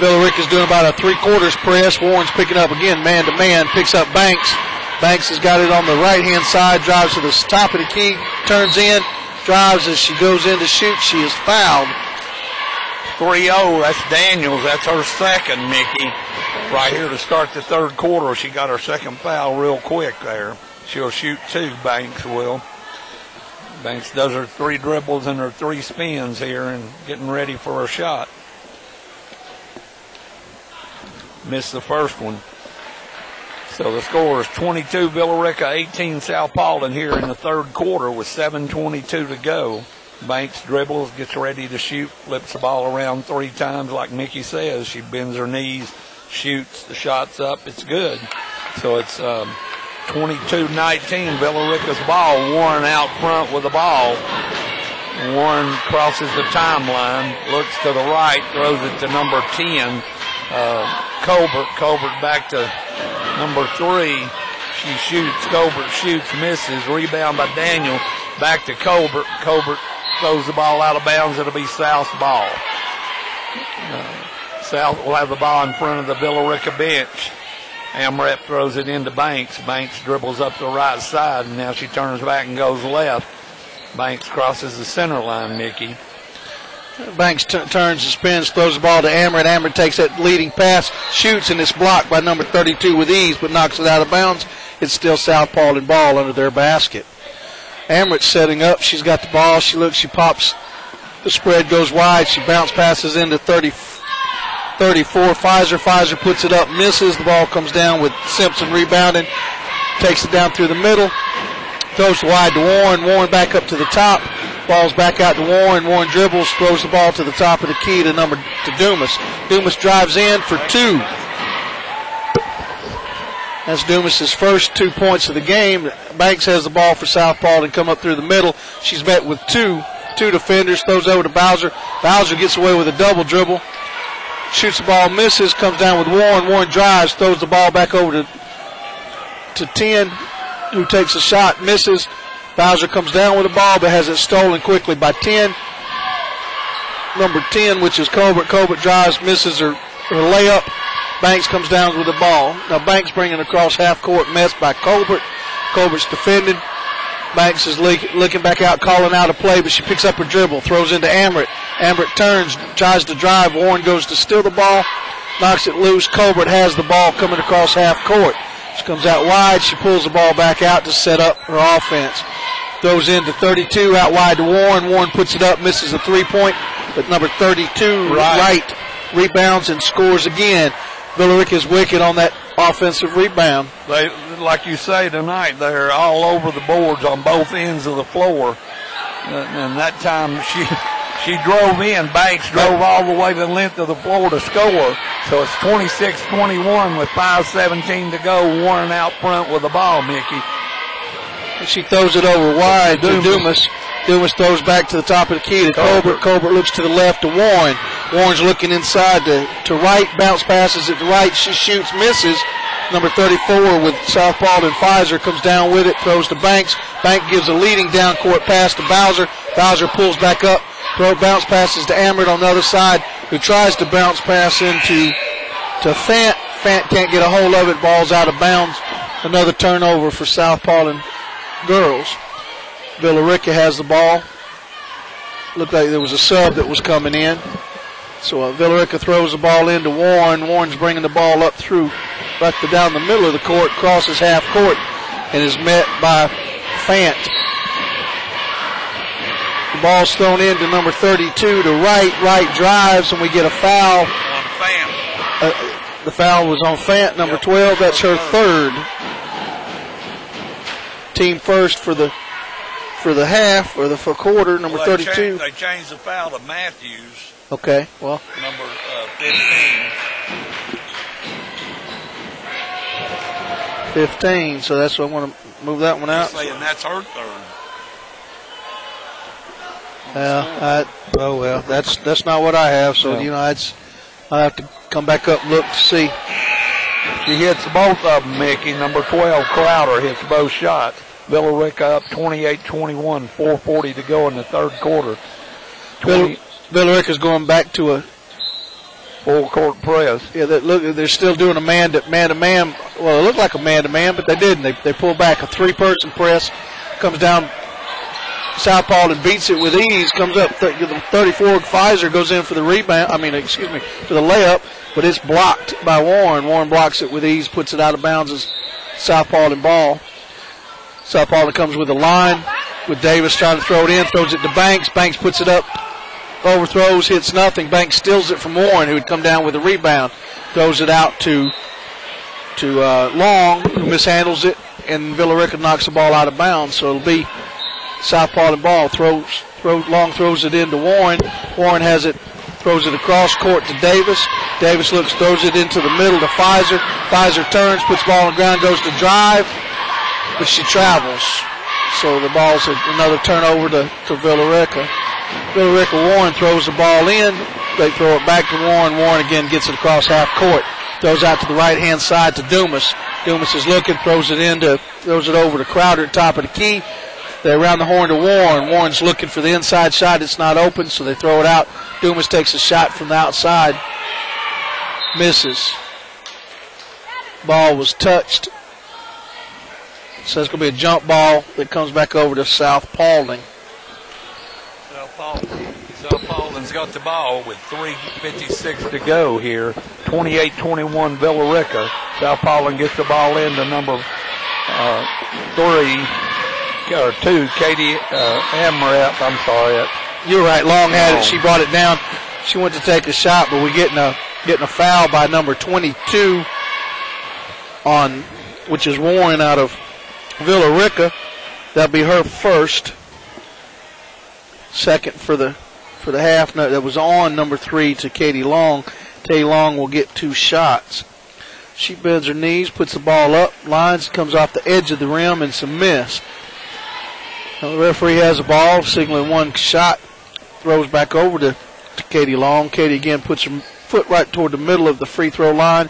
Villa Rica's doing about a three-quarters press. Warren's picking up again, man-to-man, picks up Banks. Banks has got it on the right-hand side, drives to the top of the key, turns in, drives as she goes in to shoot. She is fouled. 3-0, that's Daniels. That's her second, Mickey. Right here to start the third quarter. She got her second foul real quick there. She'll shoot two, Banks will. Banks does her 3 dribbles and her 3 spins here and getting ready for her shot. Missed the first one. So the score is 22 Villa Rica, 18 South Paulding here in the third quarter with 7:22 to go. Banks dribbles, gets ready to shoot, flips the ball around 3 times like Mickey says. She bends her knees, shoots, the shot's up, it's good. So it's 22-19, Villa Rica's ball. Warren out front with the ball. Warren crosses the timeline, looks to the right, throws it to number 10. Colbert back to number 3. She shoots. Colbert shoots, misses. Rebound by Daniel. Back to Colbert. Colbert throws the ball out of bounds. It'll be South's ball. South will have the ball in front of the Villa Rica bench. Amrep throws it into Banks. Banks dribbles up the right side, and now she turns back and goes left. Banks crosses the center line, Mickey. Banks turns and spins, throws the ball to Amrett. Amrett takes that leading pass, shoots, and it's blocked by number 32 with ease, but knocks it out of bounds. It's still South Paulding ball under their basket. Amrett's setting up. She's got the ball. She looks. She pops. The spread goes wide. She bounce passes into 34. Pfizer puts it up, misses. The ball comes down with Simpson rebounding. Takes it down through the middle. Throws wide to Warren. Warren back up to the top. Ball's back out to Warren. Warren dribbles, throws the ball to the top of the key to Dumas. Dumas drives in for 2. That's Dumas' first 2 points of the game. Banks has the ball for South Paulding, come up through the middle. She's met with two defenders, throws over to Bowser. Bowser gets away with a double dribble. Shoots the ball, misses, comes down with Warren. Warren drives, throws the ball back over to 10, who takes a shot, misses. Bowser comes down with the ball, but has it stolen quickly by 10. Number 10, which is Colbert. Colbert drives, misses her layup. Banks comes down with the ball. Now Banks bringing across half court, messed by Colbert. Colbert's defending. Banks is looking back out, calling out a play, but she picks up her dribble, throws into Amrett. Amrett turns, tries to drive. Warren goes to steal the ball, knocks it loose. Colbert has the ball coming across half court. She comes out wide. She pulls the ball back out to set up her offense. Throws into 32, out wide to Warren. Warren puts it up, misses a 3-point, but number 32, Wright, rebounds and scores again. Villa Rica is wicked on that offensive rebound. They, like you say tonight, they're all over the boards on both ends of the floor. And that time she drove in. Banks drove all the way the length of the floor to score. So it's 26-21 with 5:17 to go. Warren out front with the ball, Mickey. She throws it over wide to Dumas. Dumas throws back to the top of the key to Colbert. Colbert looks to the left to Warren. Warren's looking inside to Wright. Bounce passes it to Wright. She shoots, misses. Number 34 with South Paulding. Pfizer comes down with it, throws to Banks. Banks gives a leading down court pass to Bowser. Bowser pulls back up. Bounce passes to Amrett on the other side, who tries to bounce pass into Fant. Fant can't get a hold of it. Ball's out of bounds. Another turnover for South Paulding girls. Villa Rica has the ball. Looked like there was a sub that was coming in. So Villa Rica throws the ball into Warren. Warren's bringing the ball up through, right down the middle of the court, crosses half court, and is met by Fant. Ball's thrown in to number 32 to right. Right drives, and we get a foul. On Fant. The foul was on Fant, number 12. That's her third. Team first for the half or the quarter, number 32. They changed the foul to Matthews. Okay, well. Number 15. 15, so that's what I want to move that one out. Saying that's her third. Well, that's not what I have. So I have to come back up and look to see. She hits both of them, Mickey. Number 12, Crowder, hits both shots. Villa Rica up 28-21, 4:40 to go in the third quarter. Villa Rica's going back to a full court press. Yeah, they're still doing a man-to-man. Well, it looked like a man-to-man, but they didn't. They pulled back a three-person press, comes down southpaw and beats it with ease. Comes up 34. Pfizer goes in for the rebound. For the layup, but it's blocked by Warren. Warren blocks it with ease, puts it out of bounds as southpaw and ball. Southpaw comes with a line with Davis trying to throw it in, throws it to Banks. Banks puts it up, overthrows, hits nothing. Banks steals it from Warren, who would come down with a rebound, throws it out to Long, who mishandles it, and Villa Rica knocks the ball out of bounds. So it'll be southpaw and ball. Long throws it into Warren. Warren has it, throws it across court to Davis. Davis looks, throws it into the middle to Pfizer. Pfizer turns, puts the ball on the ground, goes to drive, but she travels. So the ball's another turnover to Villa Rica. Villa Rica, Warren throws the ball in. They throw it back to Warren. Warren again gets it across half court. Throws out to the right-hand side to Dumas. Dumas is looking, throws it over to Crowder at top of the key. They around the horn to Warren. Warren's looking for the inside shot. It's not open, so they throw it out. Dumas takes a shot from the outside. Misses. Ball was touched. So it's going to be a jump ball that comes back over to South Paulding. South Paulding's got the ball with 3:56 to go here. 28-21 Villa Rica. South Paulding gets the ball into number 2, Katie Amrep. I'm sorry. You're right. Long had it. She brought it down. She went to take a shot, but we're getting a foul by number 22 which is Warren out of Villa Rica. That'll be her first. Second for the half. No, that was on number 3 to Katie Long. Katie Long will get 2 shots. She bends her knees, puts the ball up, lines, comes off the edge of the rim, and some miss. Now the referee has the ball, signaling 1 shot, throws back over to Katie Long. Katie again puts her foot right toward the middle of the free throw line.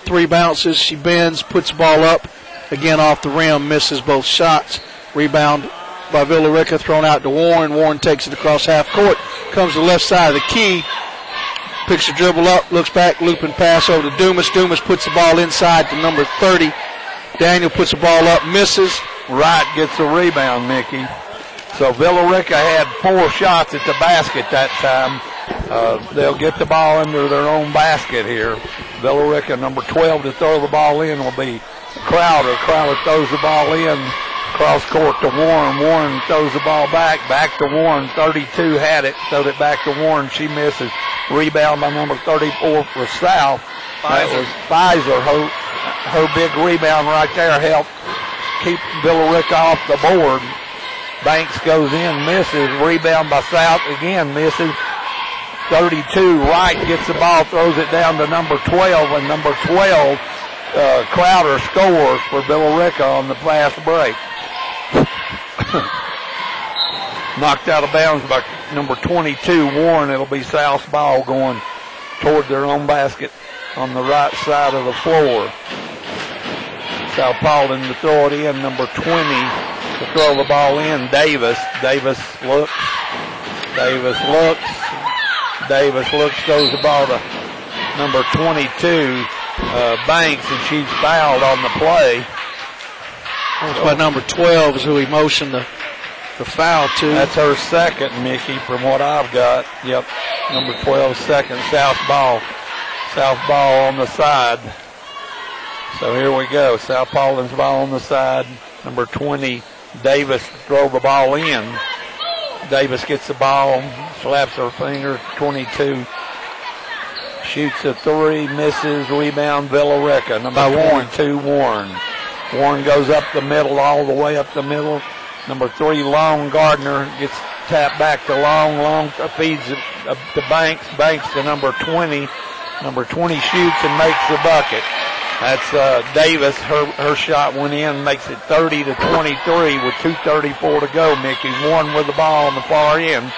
3 bounces, she bends, puts the ball up, again off the rim, misses both shots. Rebound by Villa Rica, thrown out to Warren. Warren takes it across half court, comes to the left side of the key, picks the dribble up, looks back, looping pass over to Dumas. Dumas puts the ball inside to number 30. Daniel puts the ball up, misses. Wright gets the rebound, Mickey. So Villa Rica had 4 shots at the basket that time. They'll get the ball under their own basket here. Villa Rica, number 12 to throw the ball in will be Crowder. Crowder throws the ball in. Cross court to Warren. Warren throws the ball back to Warren. 32 had it, throwed it back to Warren. She misses. Rebound by number 34 for South. That was Pfizer. Her big rebound right there helped keep Villa Rica off the board. Banks goes in, misses. Rebound by South, again misses. 32, Wright gets the ball, throws it down to number 12, and number 12, Crowder scores for Villa Rica on the fast break. Knocked out of bounds by number 22, Warren. It'll be South's ball going toward their own basket on the right side of the floor. South Paulding to throw it in, number 20 to throw the ball in. Davis looks. Throws the ball to number 22, Banks, and she's fouled on the play. That's by number 12 is who he motioned the foul to. That's her second, Mickey, from what I've got. Yep, number 12 second. South ball on the side. So here we go. South Paulding's ball on the side. Number 20, Davis throw the ball in. Davis gets the ball, slaps her finger, 22. Shoots a three, misses, rebound, Villarica. Number 22, Warren. Warren goes up the middle, all the way up the middle. Number 3, Long. Gardner gets tapped back to Long. Long feeds it to Banks. Banks to number 20. Number 20 shoots and makes the bucket. That's Davis. Her shot went in, makes it 30-23 with 2:34 to go. Mickey Warren with the ball on the far end.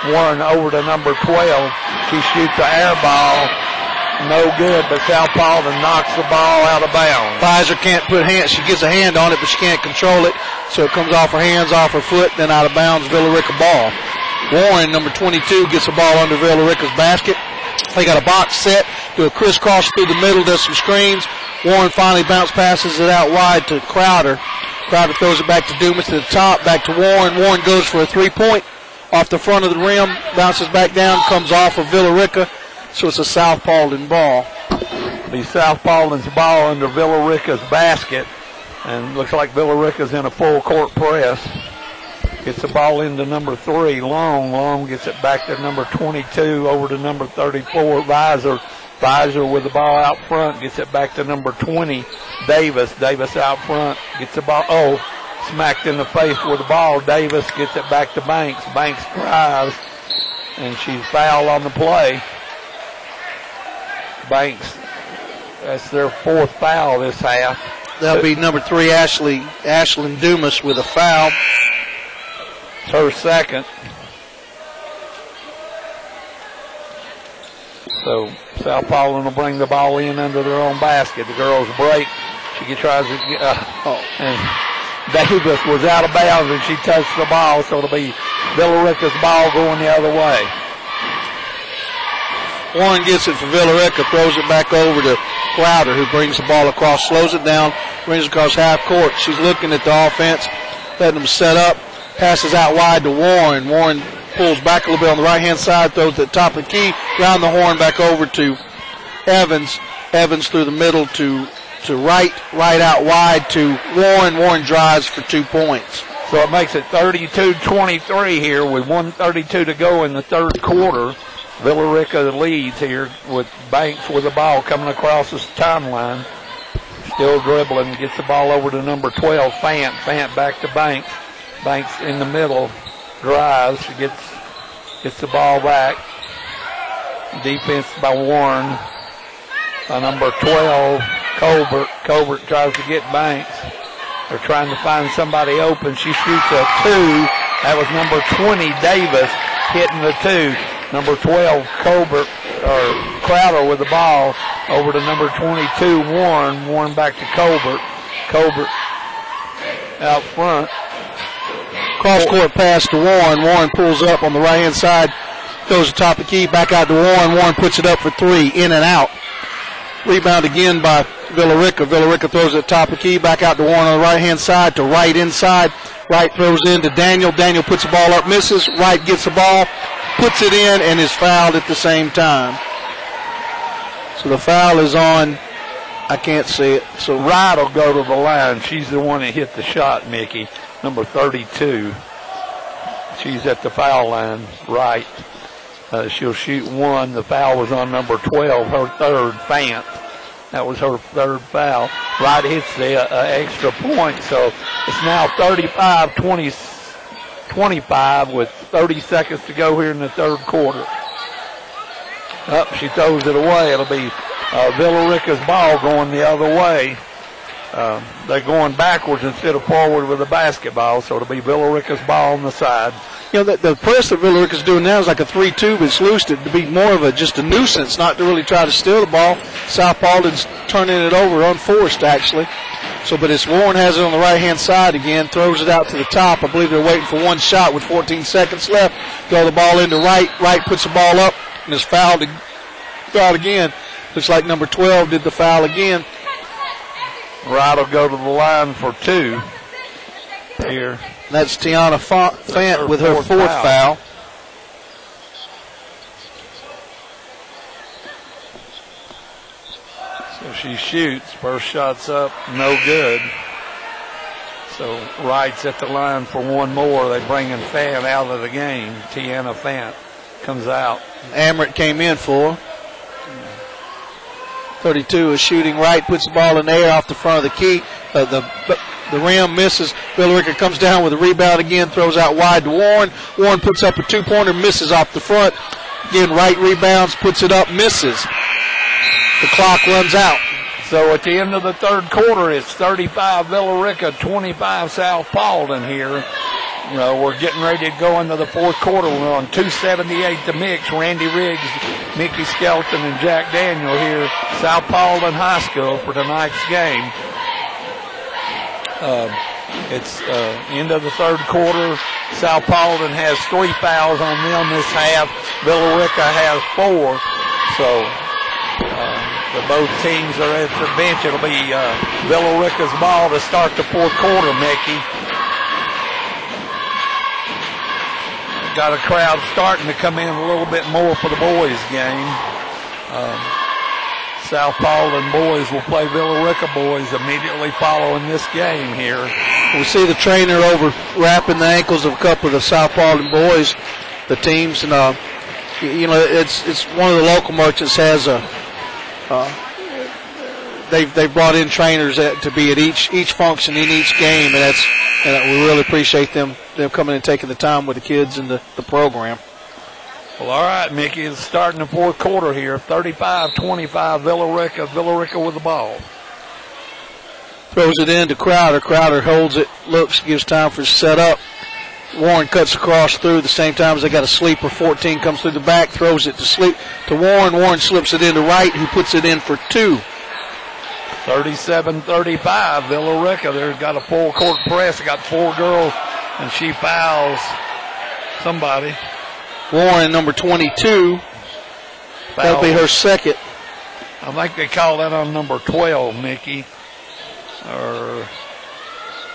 Warren over to number 12. She shoots an air ball. No good, but South Paulden knocks the ball out of bounds. Pfizer can't put hands. She gets a hand on it, but she can't control it. So it comes off her hands, off her foot, then out of bounds, Villarica ball. Warren, number 22, gets the ball under Villarica's basket. They got a box set, do a crisscross through the middle, does some screens. Warren finally bounce passes it out wide to Crowder. Crowder throws it back to Dumas to the top, back to Warren. Warren goes for a three-point off the front of the rim, bounces back down, comes off of Villarica. So it's a South Paulden ball. The South Paulden's ball under Villarica's basket. And looks like Villarica's in a full court press. Gets the ball into number 3, Long. Long gets it back to number 22, over to number 34, Visor. Visor with the ball out front, gets it back to number 20, Davis. Davis out front, gets the ball, smacked in the face with the ball. Davis gets it back to Banks. Banks drives, and she's fouled on the play. Banks, that's their 4th foul this half. That'll be number 3, Ashlyn Dumas with a foul. It's her 2nd. So South Paulden will bring the ball in under their own basket. The girls break. She tries to get, and Davis was out of bounds and she touched the ball, so it'll be Villarica's ball going the other way. Warren gets it for Villarica, throws it back over to Crowder, who brings the ball across, slows it down, brings it across half court. She's looking at the offense, letting them set up, passes out wide to Warren. Warren pulls back a little bit on the right-hand side, throws at the top of the key, round the horn back over to Evans. Evans through the middle to right out wide to Warren. Warren drives for 2 points. So it makes it 32-23 here with 1:32 to go in the third quarter. Villarica leads here with Banks with the ball coming across the timeline. Still dribbling, gets the ball over to number 12, Fant. Fant back to Banks. Banks in the middle, drives, gets the ball back. Defense by Warren. By number 12, Colbert. Colbert tries to get Banks. They're trying to find somebody open. She shoots a 2. That was number 20, Davis, hitting the 2. Number 12, Crowder with the ball over to number 22, Warren. Warren back to Colbert. Colbert out front. Cross-court pass to Warren. Warren pulls up on the right-hand side, goes to top of the key, back out to Warren. Warren puts it up for 3, in and out. Rebound again by Villarica. Villarica throws it top of the key, back out to Warren on the right-hand side, to Wright inside. Wright throws in to Daniel. Daniel puts the ball up, misses. Wright gets the ball, puts it in, and is fouled at the same time. So the foul is on, I can't see it. So Wright will go to the line. She's the one that hit the shot, Mickey. Number 32. She's at the foul line, Wright. She'll shoot 1. The foul was on number 12, her 3rd, Fant. That was her 3rd foul. Wright hits the extra point, so it's now 35-25 with 30 seconds to go here in the third quarter. Up, she throws it away. It'll be Villarica's ball going the other way. They're going backwards instead of forward with the basketball, so it'll be Villarica's ball on the side. You know, the press that Villarica's doing now is like a 3-2, but it's loose to be more of just a nuisance, not to really try to steal the ball. South Paulden's turning it over unforced, actually. So, but it's Warren has it on the right-hand side again, throws it out to the top. I believe they're waiting for one shot with 14 seconds left. Throw the ball into Wright. Wright puts the ball up and is fouled again. Looks like number 12 did the foul again. Wright will go to the line for 2 here. That's Tiana Fant with her 4th foul. So she shoots. First shot's up, no good. So Wright's at the line for one more. They bring in Fant out of the game. Tiana Fant comes out. Amrit came in for 32 is shooting right, puts the ball in the air off the front of the key. The rim misses. Villarica comes down with a rebound again, throws out wide to Warren. Warren puts up a two-pointer, misses off the front. Again, Wright rebounds, puts it up, misses. The clock runs out. So at the end of the third quarter, it's 35 Villarica, 25 South Paulding here. We're getting ready to go into the fourth quarter. We're on 278 to mix. Randy Riggs, Mickey Skelton, and Jack Daniel here, South Paulding High School for tonight's game. It's end of the third quarter. South Paulding has 3 fouls on them this half. Villarica has 4. So both teams are at the bench. It'll be Villarica's ball to start the fourth quarter, Mickey. Got a crowd starting to come in a little bit more for the boys' game. South Paulding boys will play Villarica boys immediately following this game here. We see the trainer over wrapping the ankles of a couple of the South Paulding boys, the teams, and it's one of the local merchants has they've brought in trainers to be at each function in each game, and we really appreciate them coming and taking the time with the kids in the program. Well, all right, Mickey, it's starting the fourth quarter here. 35-25 Villarica. Villarica with the ball. Throws it in to Crowder. Crowder holds it, looks, gives time for set up. Warren cuts across through the same time as they got a sleeper. 14 comes through the back, throws it to Warren. Warren slips it into Wright, who puts it in for 2. 37-35 Villarica. They've got a full court press. They got 4 girls, and she fouls somebody. Warren, number 22. That'll be her second. I think they call that on number 12, Mickey. Or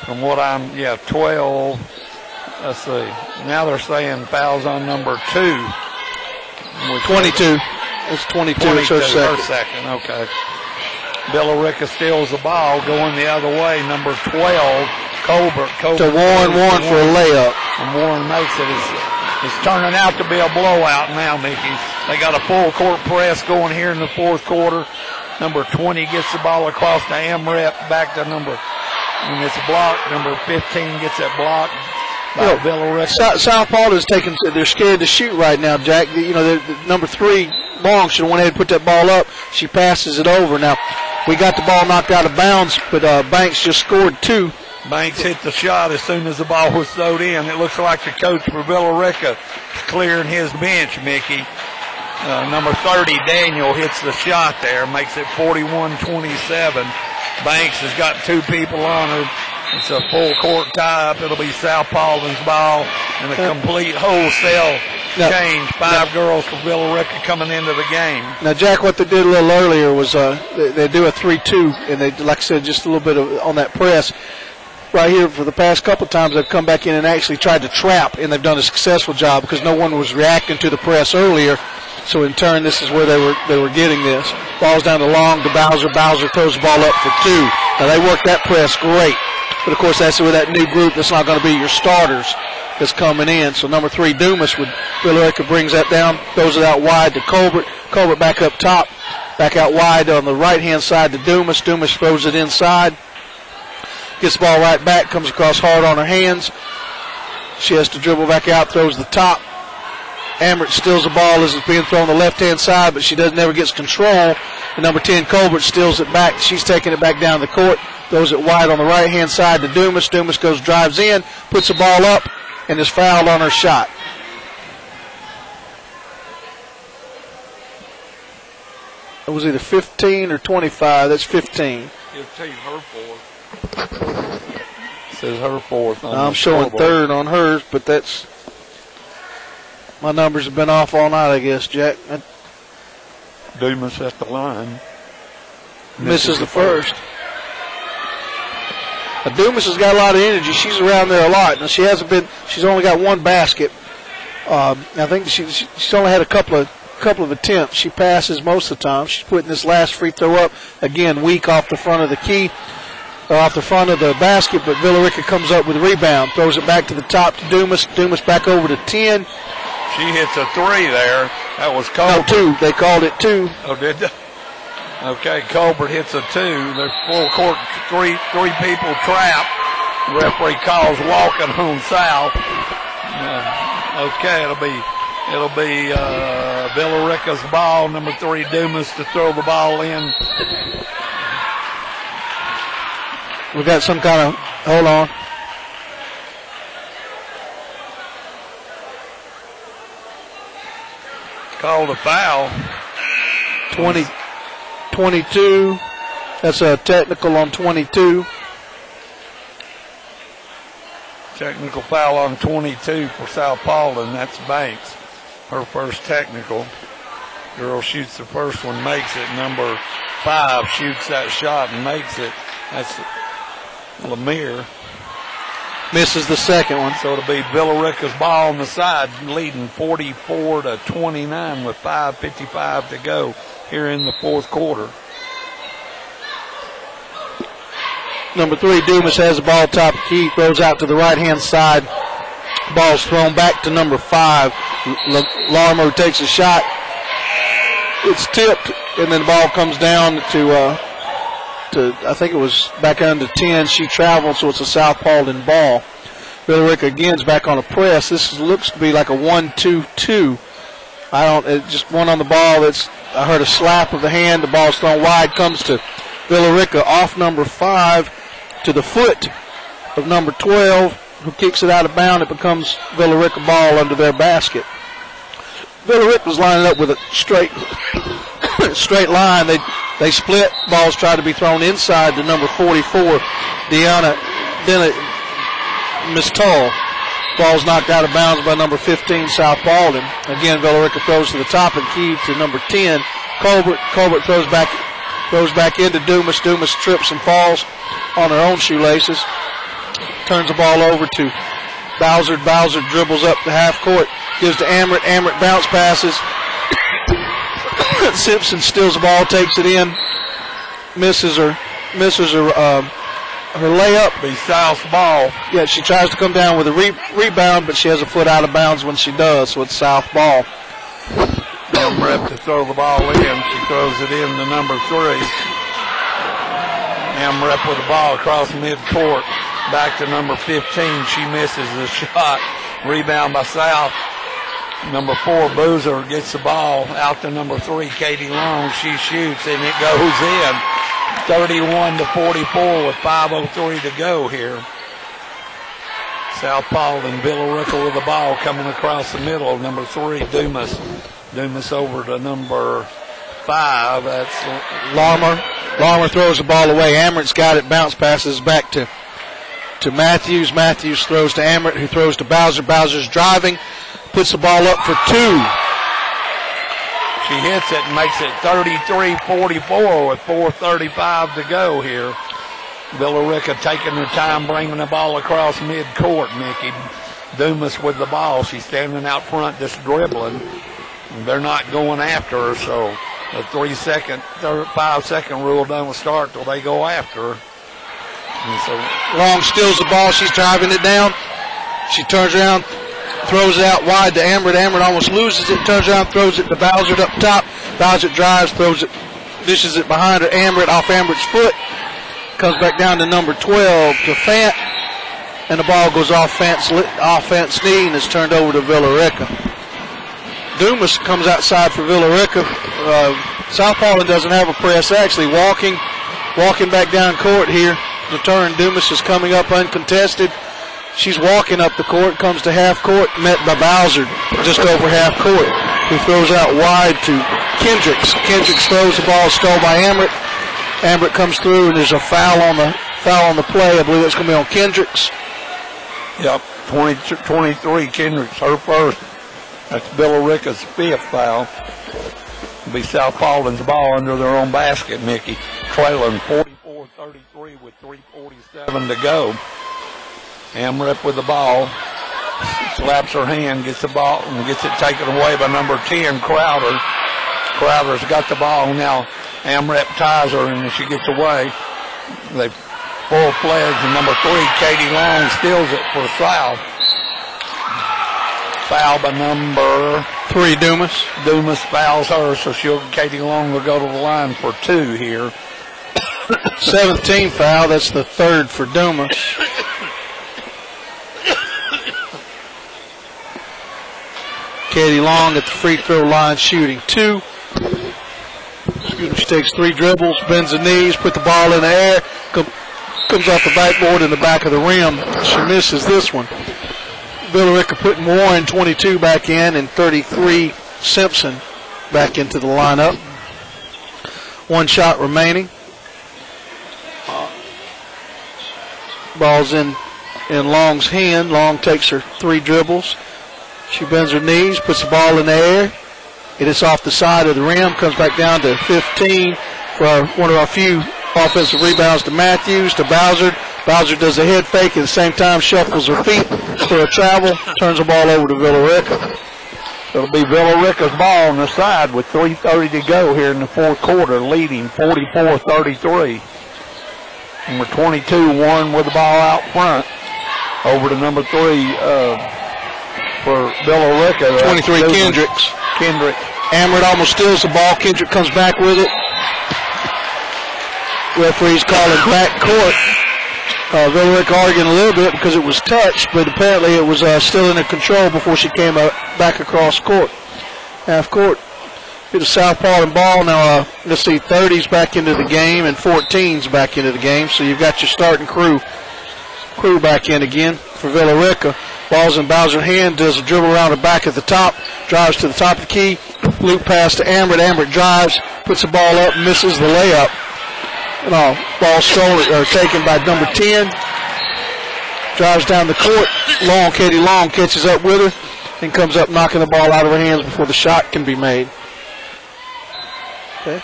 from what 12. Let's see. Now they're saying fouls on number 2. 22. It's 22. It's her second. Okay. Villarica steals the ball, going the other way. Number 12, Colbert to Warren. Warren for a layup. And Warren makes it. It's turning out to be a blowout now, Mickey. They got a full court press going here in the fourth quarter. Number 20 gets the ball across to Amrit, back to and it's blocked. Number 15 gets that block by Villarica. South Paulding's they're scared to shoot right now, Jack. The number 3, Long, should have went ahead and put that ball up. She passes it over. Now, we got the ball knocked out of bounds, but Banks just scored 2. Banks hit the shot as soon as the ball was thrown in. It looks like the coach for Villarica is clearing his bench, Mickey. Number 30, Daniel, hits the shot there, makes it 41-27. Banks has got 2 people on her. It's a full court tie-up. It'll be South Paulding's ball and a complete wholesale change. 5 girls for Villarica coming into the game. Now, Jack, what they did a little earlier was they do a 3-2, and they, like I said, just a little bit on that press. Right here, for the past couple of times, they've come back in and actually tried to trap, and they've done a successful job because no one was reacting to the press earlier. So in turn, this is where they were getting this. Ball's down to Long to Bowser. Bowser throws the ball up for 2. Now they work that press great, but of course that's with that new group that's not going to be your starters that's coming in. So number 3, Dumas, with Villarica brings that down, throws it out wide to Colbert. Colbert back up top, back out wide on the right hand side to Dumas. Dumas throws it inside. Gets the ball right back, comes across hard on her hands. She has to dribble back out, throws the top. Amrit steals the ball as it's being thrown on the left-hand side, but she never gets control. And number 10, Colbert, steals it back. She's taking it back down the court, throws it wide on the right-hand side to Dumas. Dumas drives in, puts the ball up, and is fouled on her shot. It was either 15 or 25. That's 15. It'll tell you her fourth. Says her fourth. I'm showing third on hers, but that's my numbers have been off all night, I guess, Jack. Dumas at the line. Misses the first. Now, Dumas has got a lot of energy. She's around there a lot. Now she's only got 1 basket. I think she's only had a couple of attempts. She passes most of the time. She's putting this last free throw up again, weak off the front of the key. off the front of the basket, but Villa Rica comes up with a rebound, throws it back to the top to Dumas. Dumas back over to 10. She hits a 3 there. That was Colbert. No, 2. They called it 2. Oh, did they? Okay, Colbert hits a 2. There's full court, three people trapped. Referee calls walking on South. Okay, it'll be Villa Rica's ball. Number 3, Dumas, to throw the ball in. We got some kind of, hold on. Called a foul. 22. That's a technical on 22. Technical foul on 22 for South Paulding. That's Banks. Her first technical. Girl shoots the first one, makes it. Number 5 shoots that shot and makes it. That's Lemire. Misses the second one. So it'll be Villa Rica's ball on the side, leading 44-29 with 5:55 to go here in the fourth quarter. Number 3, Dumas has the ball top of key, throws out to the right-hand side. Ball's thrown back to number 5. Larimer takes a shot. It's tipped, and then the ball comes down to I think it was back under 10. She traveled, so it's a South Paulding ball. Villa Rica again is back on a press. This looks to be like a 1-2-2. Just one on the ball. I heard a slap of the hand. The ball's thrown wide, comes to Villa Rica off number 5 to the foot of number 12, who kicks it out of bounds. It becomes Villa Rica ball under their basket. Villa Rica was lining up with a straight line. They split. Balls try to be thrown inside to number 44, Deanna Mistull. Ball's knocked out of bounds by number 15, South Paulding. Again, Villa Rica throws to the top and key to number 10, Colbert. Colbert throws back into Dumas. Dumas trips and falls on her own shoelaces. Turns the ball over to Bowser. Bowser dribbles up the half court. Gives to Amrit. Amrit bounce passes. Simpson steals the ball, takes it in. Misses her layup. Be South's ball. Yeah, she tries to come down with a rebound, but she has a foot out of bounds when she does, so it's South ball. Amrit to throw the ball in. She throws it in to number 3. Amrit with the ball across midcourt. Back to number 15. She misses the shot. Rebound by South. Number 4, Boozer, gets the ball out to number 3, Katie Long. She shoots, and it goes in. 31-44 with 5:03 to go here. South Paulding, Villa Rica with the ball coming across the middle. Number 3, Dumas. Dumas over to number 5. That's Larimer. Larimer throws the ball away. Amrit's got it. Bounce passes back to Matthews. Matthews throws to Amrit, who throws to Bowser. Bowser's driving. Puts the ball up for 2. She hits it and makes it 33-44 with 4:35 to go here. Villa Rica taking her time bringing the ball across midcourt, Mickey. Dumas with the ball. She's standing out front just dribbling. They're not going after her, so the 5-second rule doesn't start till they go after her. And so Long steals the ball. She's driving it down. She turns around, throws it out wide to Amrit. Amrit almost loses it, turns around, throws it to Bowser up top. Bowser drives, throws it, dishes it behind her. Amrit off Amrit's foot. Comes back down to number 12 to Fant. And the ball goes off Fant's knee and is turned over to Villa Rica. Dumas comes outside for Villa Rica. South Paulding doesn't have a press. Actually walking back down court here. The turn. Dumas is coming up uncontested. She's walking up the court, comes to half court, met by Bowser just over half court, who throws out wide to Kendricks. Kendricks throws the ball, stole by Amrit. Amrit comes through, and there's a foul on the play. I believe it's going to be on Kendricks. Yep, 23 Kendricks, her first. That's Villa Rica's 5th foul. It'll be South Paulding's ball under their own basket, Mickey. Trailing 44-33 with 3:47 to go. Amrit with the ball, slaps her hand, gets the ball, and gets it taken away by number 10, Crowder. Crowder's got the ball now. Amrit ties her, and she gets away. They full-fledged, and number 3, Katie Long, steals it for a foul. Foul by number 3, Dumas. Dumas fouls her, so Katie Long will go to the line for 2 here. 7th team foul. That's the 3rd for Dumas. Katie Long at the free throw line shooting 2. She takes 3 dribbles, bends the knees, put the ball in the air, comes off the backboard in the back of the rim. She misses this one. Villa Rica putting Warren 22 back in and 33 Simpson back into the lineup. 1 shot remaining. Ball's in Long's hand. Long takes her 3 dribbles. She bends her knees, puts the ball in the air. It is off the side of the rim, comes back down to 15 for one of our few offensive rebounds to Matthews, to Bowser. Bowser does a head fake at the same time, shuffles her feet for a travel, turns the ball over to Villa Rica. It'll be Villa Rica's ball on the side with 3:30 to go here in the 4th quarter, leading 44-33. Number 22, Warren with the ball out front. Over to number 3 for Villa Rica. 23, Kendricks. Amrit almost steals the ball. Kendrick comes back with it. Referee's calling back court. Villa Rica arguing a little bit because it was touched, but apparently it was still in control before she came back across court. Half court. It's a South Paulding ball now. Let's see, 30's back into the game and 14's back into the game. So you've got your starting crew back in again for Villa Rica. Ball's in Bowser's hand, does a dribble around the back at the top, drives to the top of the key, loop pass to Amrit. Amrit drives, puts the ball up, misses the layup. Ball stolen or taken by number 10. Drives down the court. Long, Katie Long catches up with her and comes up knocking the ball out of her hands before the shot can be made. Okay.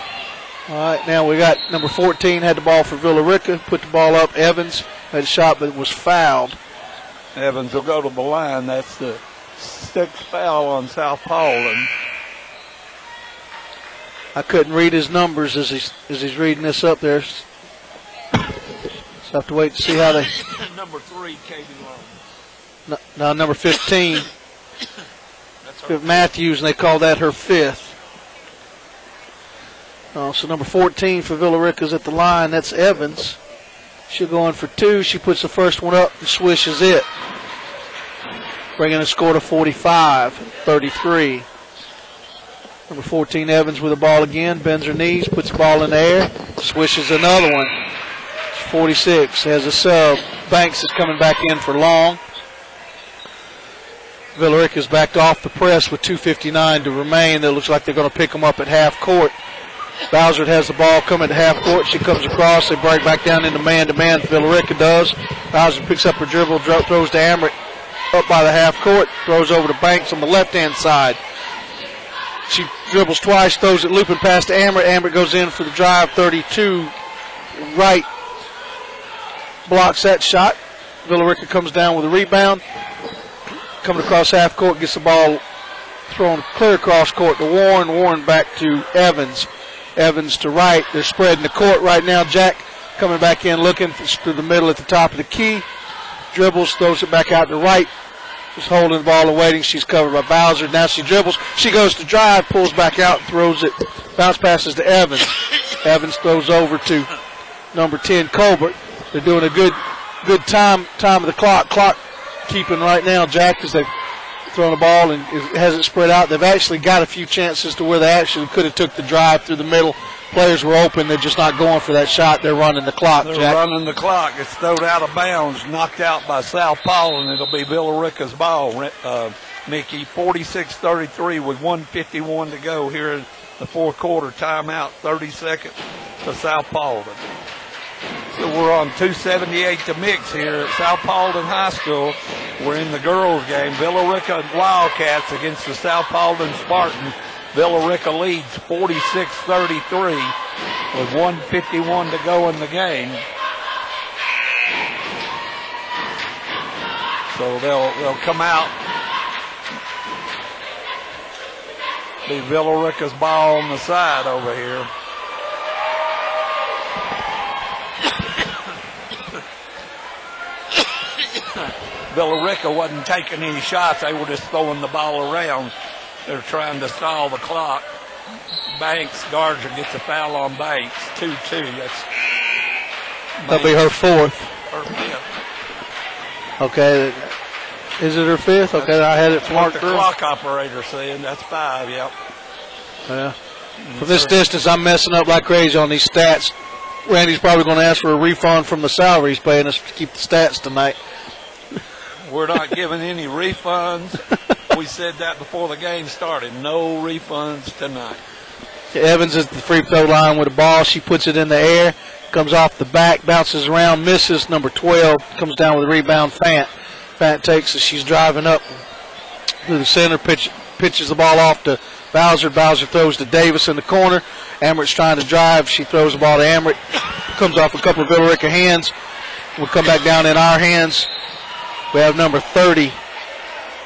All right, now we got number 14 had the ball for Villa Rica, put the ball up. Evans had a shot but was fouled. Evans will go to the line. That's the 6th foul on South Paulding. I couldn't read his numbers as he's reading this up there. So I have to wait to see how they. Number 3, Katie Long. No, number 15. Matthews, and they call that her 5th. So number 14 for Villa Rica's at the line. That's Evans. She'll go in for 2. She puts the first one up and swishes it, bringing the score to 45-33. Number 14, Evans with the ball again, bends her knees, puts the ball in the air, swishes another one. 46 has a sub. Banks is coming back in for Long. Villa Rica's backed off the press with 2:59 to remain. It looks like they're going to pick them up at half court. Bowser has the ball coming to half court. She comes across. They break back down into man-to-man. Villa Rica does. Bowser picks up her dribble, throws to Amrit up by the half court, throws over to Banks on the left-hand side. She dribbles twice, throws it looping past Amrit. Amrit goes in for the drive. 32 right. Blocks that shot. Villa Rica comes down with a rebound. Coming across half court, gets the ball thrown clear across court to Warren. Warren back to Evans. Evans to right. They're spreading the court right now. Jack coming back in, looking through the middle at the top of the key. Dribbles, throws it back out to right. Just holding the ball and waiting. She's covered by Bowser. Now she dribbles. She goes to drive, pulls back out, and throws it. Bounce passes to Evans. Evans throws over to number 10, Colbert. They're doing a good time of the clock. Clock keeping right now, Jack, as they've thrown the ball and it hasn't spread out. They've actually got a few chances to where they actually could have took the drive through the middle. Players were open. They're just not going for that shot. They're running the clock, They're Jack. running the clock. It's thrown out of bounds, knocked out by South Paulding. It'll be Villa Rica's ball, Mickey. 46-33 with 1:51 to go here in the 4th quarter. Timeout, 30 seconds for South Paulding. So we're on 278 to mix here at South Paulding High School. We're in the girls' game. Villa Rica Wildcats against the South Paulding Spartans. Villa Rica leads 46-33 with 1:51 to go in the game. So they'll come out. Be Villa Rica's ball on the side over here. Villarica wasn't taking any shots. They were just throwing the ball around. They're trying to stall the clock. Banks, Gardner gets a foul on Banks. 2-2. That'll be her fourth. Her fifth. Okay. Is it her fifth? Okay, I had it marked The through. clock operator saying that's 5, yep. Yeah. From this distance, I'm messing up like crazy on these stats. Randy's probably going to ask for a refund from the salary he's paying us to keep the stats tonight. We're not giving any refunds. We said that before the game started. No refunds tonight. Evans is at the free throw line with the ball. She puts it in the air, comes off the back, bounces around, misses. Number 12 comes down with a rebound. Fant takes it. She's driving up to the center, pitches the ball off to Bowser. Bowser throws to Davis in the corner. Emmerich trying to drive. She throws the ball to Emmerich. Comes off a couple of Villarica hands. We'll come back down in our hands. We have number 30.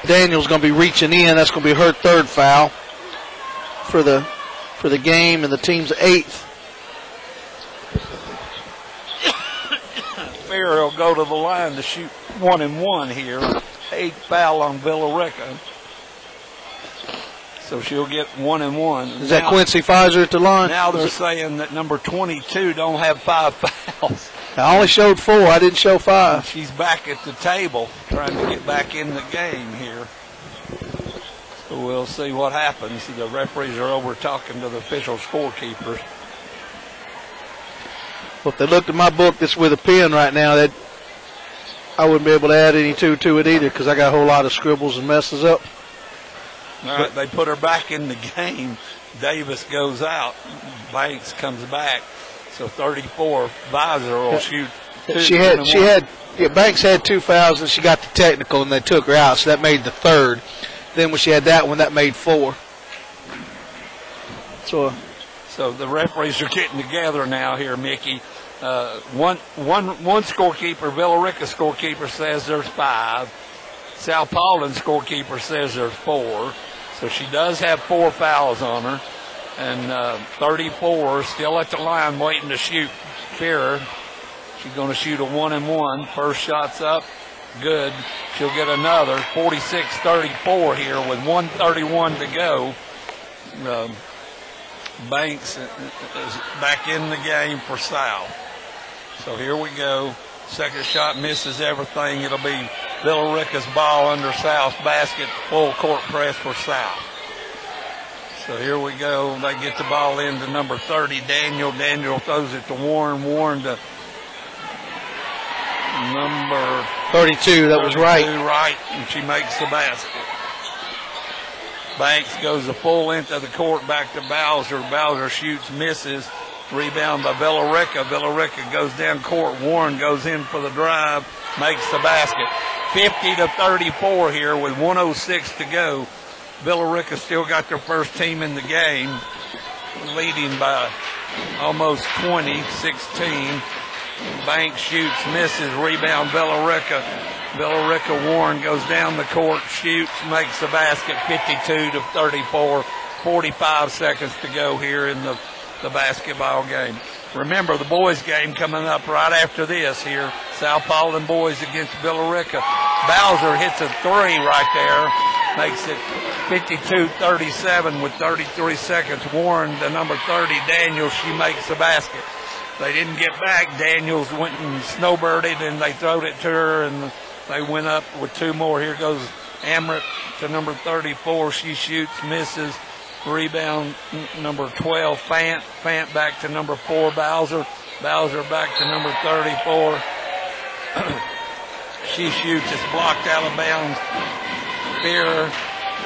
Daniel's going to be reaching in. That's going to be her third foul for the game, and the team's 8th. Fair will go to the line to shoot 1 and 1 here. 8th foul on Villarica. So she'll get 1 and 1. Is that Quincy Pfizer at the line? Now they're saying that number 22 don't have 5 fouls. I only showed 4. I didn't show 5. She's back at the table trying to get back in the game here. So we'll see what happens. The referees are over talking to the official scorekeepers. Well, if they looked at my book that's with a pen right now, that I wouldn't be able to add any 2 to it either because I got a whole lot of scribbles and messes up. All right, they put her back in the game. Davis goes out. Banks comes back. So 34, Visor will shoot. Banks had 2 fouls and she got the technical and they took her out, so that made the third. Then when she had that one, that made 4. So the referees are getting together now here, Mickey. One scorekeeper, Villarica scorekeeper, says there's 5. South Paulding scorekeeper says there's 4. So she does have 4 fouls on her. And 34 still at the line waiting to shoot. Fearer. She's going to shoot a 1 and 1. First shot's up. Good. She'll get another. 46-34 here with 1:31 to go. Banks is back in the game for South. So here we go. Second shot misses everything. It'll be Villarica's ball under South's basket. Full court press for South. So here we go. They get the ball into number 30, Daniel. Daniel throws it to Warren. Warren to number 32. That was right. Right, and she makes the basket. Banks goes the full length of the court back to Bowser. Bowser shoots, misses. Rebound by Villarica. Villarica goes down court. Warren goes in for the drive, makes the basket. 50-34 here with 1:06 to go. Villarica still got their first team in the game, leading by almost 20, 16. Banks shoots, misses, rebound Villarica. Villarica Warren goes down the court, shoots, makes the basket. 52-34, 45 seconds to go here in the basketball game. Remember the boys game coming up right after this here. South Paulding boys against Villarica. Bowser hits a 3 right there. Makes it 52-37 with 33 seconds. Warren, the number 30, Daniels, she makes the basket. They didn't get back. Daniels went and snowbirded, and they throwed it to her, and they went up with 2 more. Here goes Amrit to number 34. She shoots, misses. Rebound number 12, Fant. Fant back to number 4, Bowser. Bowser back to number 34. She shoots. It's blocked out of bounds. Fearer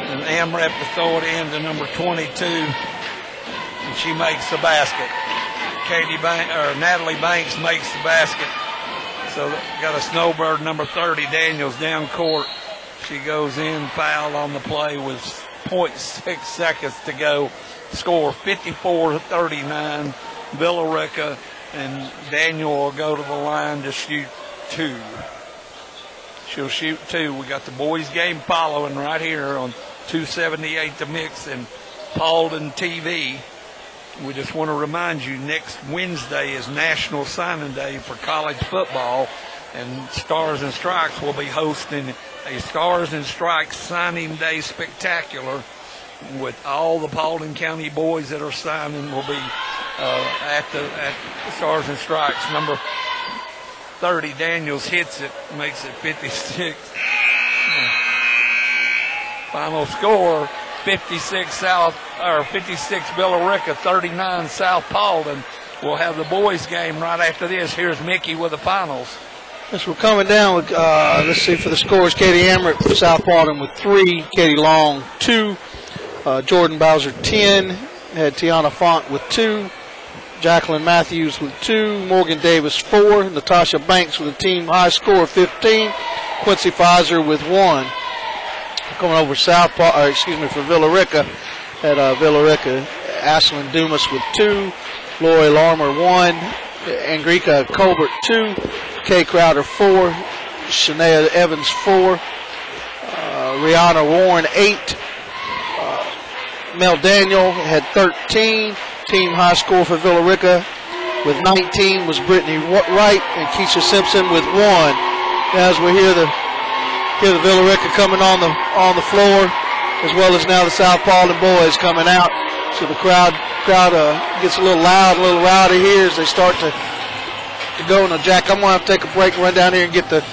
and Amrep to throw it in to number 22, and she makes the basket. Natalie Banks makes the basket. So got a snowbird, number 30, Daniels, down court. She goes in, foul on the play with 0.6 seconds to go. Score 54-39. Villarica and Daniel will go to the line to shoot 2. She'll shoot 2. We got the boys game following right here on 278 The Mix and Paulding TV. We just want to remind you, next Wednesday is National Signing Day for college football. And Stars and Strikes will be hosting a Stars and Strikes signing day spectacular with all the Paulding County boys that are signing will be at Stars and Strikes. Number 30 Daniels hits it, makes it 56. Final score 56 Villa-Rica, 39 South Paulding. We'll have the boys game right after this. Here's Mickey with the finals. Yes, we're coming down with, let's see, for the scores, Katie Emmerich for South Paulding with 3, Katie Long 2, Jordan Bowser 10, had Tiana Font with 2, Jacqueline Matthews with 2, Morgan Davis 4, Natasha Banks with a team high score of 15, Quincy Pfizer with 1. Coming over for Villa-Rica, at Villa-Rica, Ashlyn Dumas with 2, Lori Larmer 1, Angrica Colbert 2, Kay Crowder 4, Shania Evans 4, Rihanna Warren 8, Mel Daniel had 13, team high score for Villa-Rica with 19 was Brittany Wright and Keisha Simpson with 1. As we hear the Villa-Rica coming on the floor, as well as now the South Paulding boys coming out. So the crowd gets a little loud, a little rowdy here as they start to go. Now, Jack, I'm going to have to take a break and run down here and get the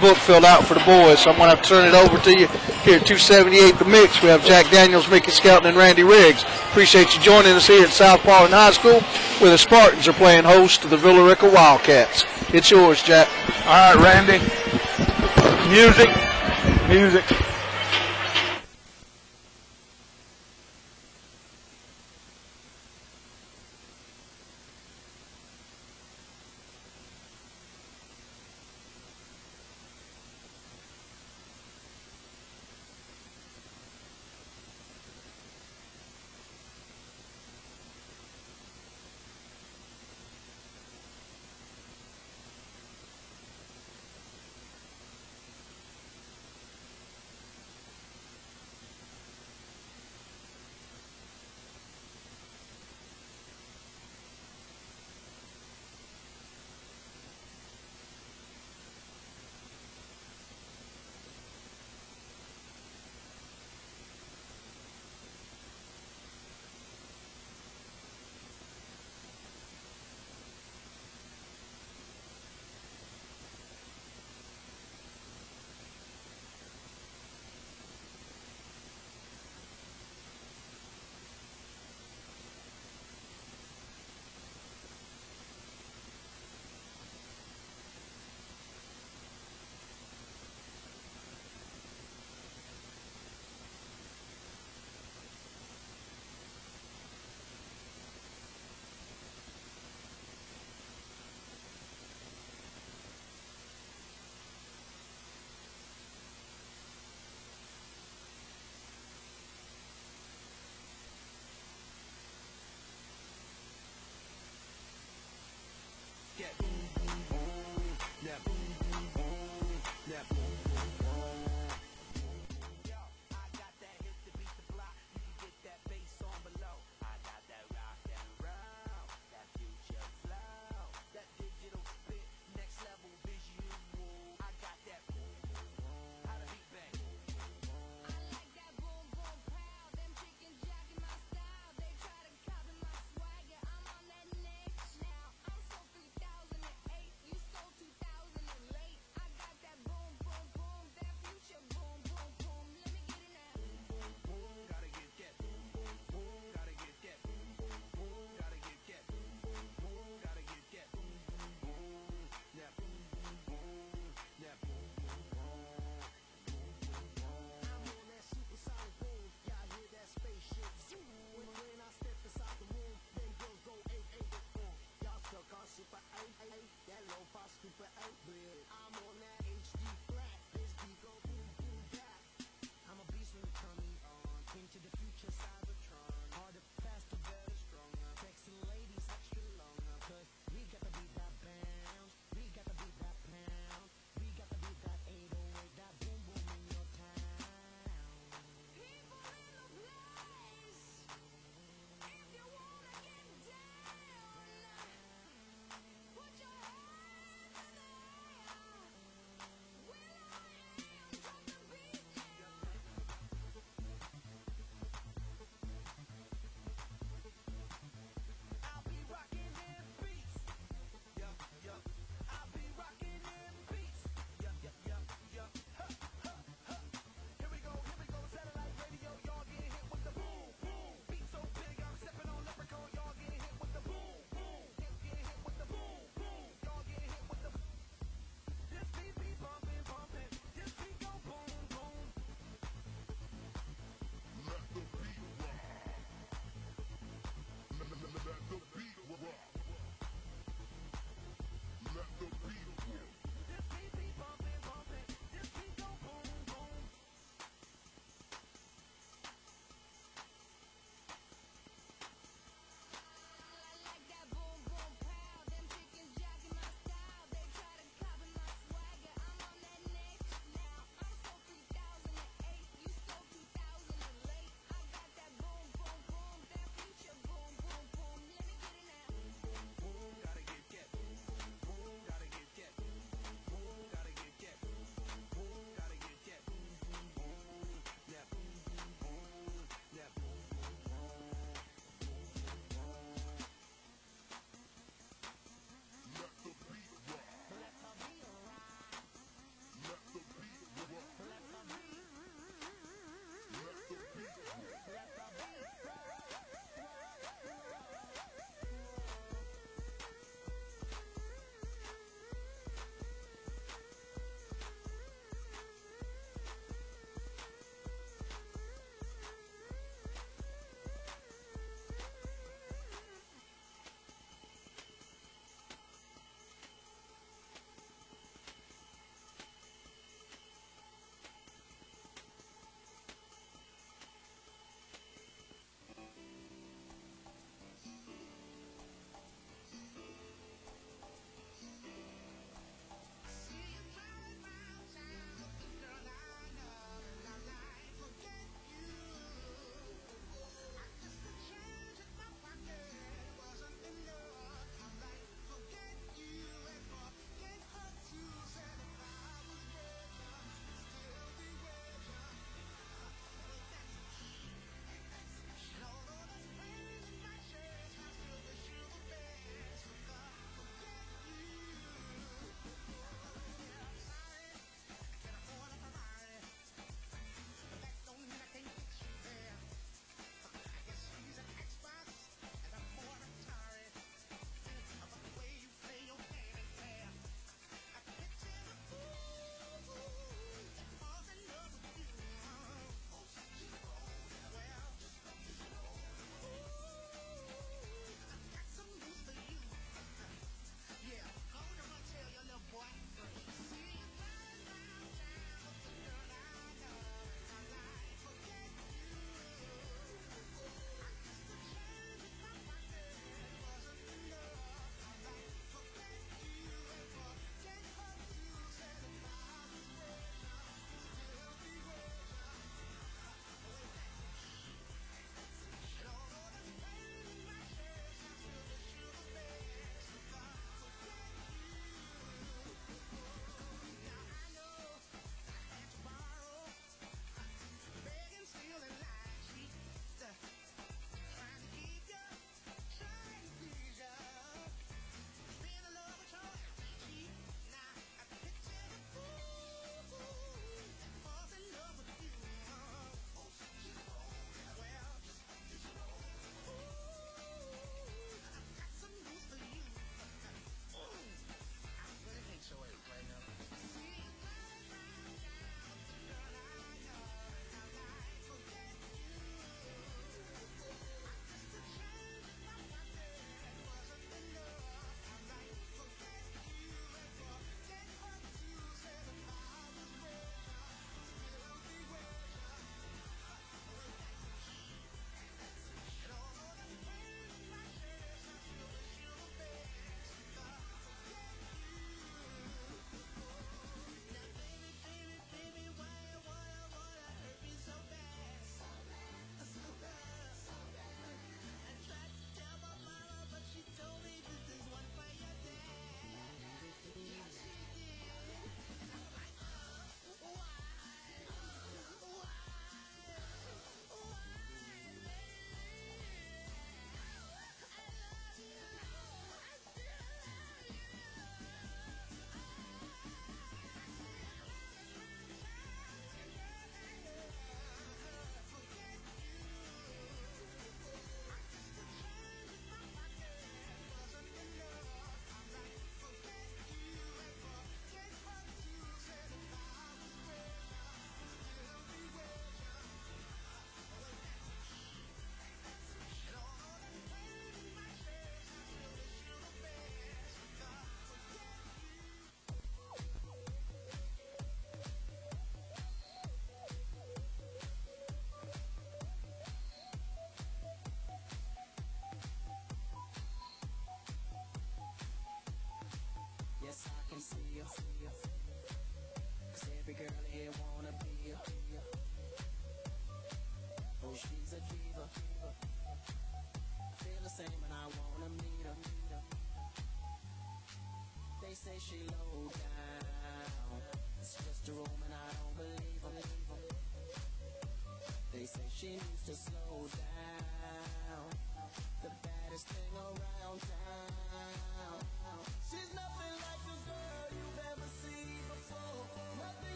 book filled out for the boys. So I'm going to have to turn it over to you here at 278 The Mix. We have Jack Daniels, Mickey Skelton, and Randy Riggs. Appreciate you joining us here at South Paulding High School, where the Spartans are playing host to the Villa-Rica Wildcats. It's yours, Jack. All right, Randy. Music.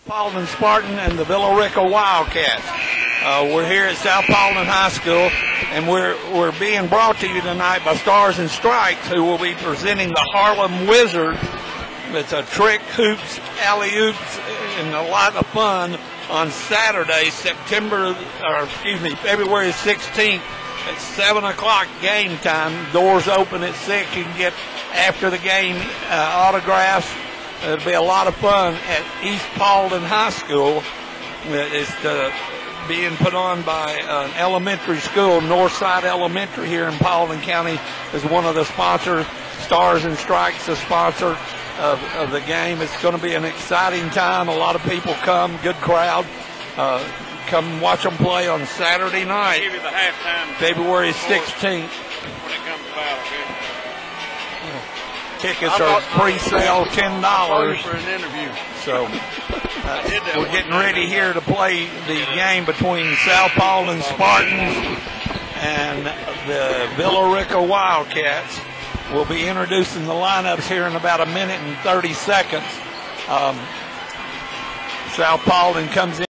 Paulding Spartan and the Villa Rica Wildcats. We're here at South Paulding High School, and we're being brought to you tonight by Stars and Strikes, who will be presenting the Harlem Wizards. It's a trick, hoops, alley-oops, and a lot of fun on Saturday, February 16th at 7 o'clock game time. Doors open at 6. You can get, after the game, autographs. It'll be a lot of fun at East Paulding High School. It's being put on by an elementary school, Northside Elementary here in Paulding County, is one of the sponsors. Stars and Strikes, the sponsor of the game. It's going to be an exciting time. A lot of people come, good crowd. Come watch them play on Saturday night, I'll give you the halftime February 16th. when it comes about, okay? Tickets are pre-sale $10. For an interview. So we're getting ready here to play the game between South Paulding Spartans and the Villa Rica Wildcats. We'll be introducing the lineups here in about a minute and 30 seconds. South Paulding comes in.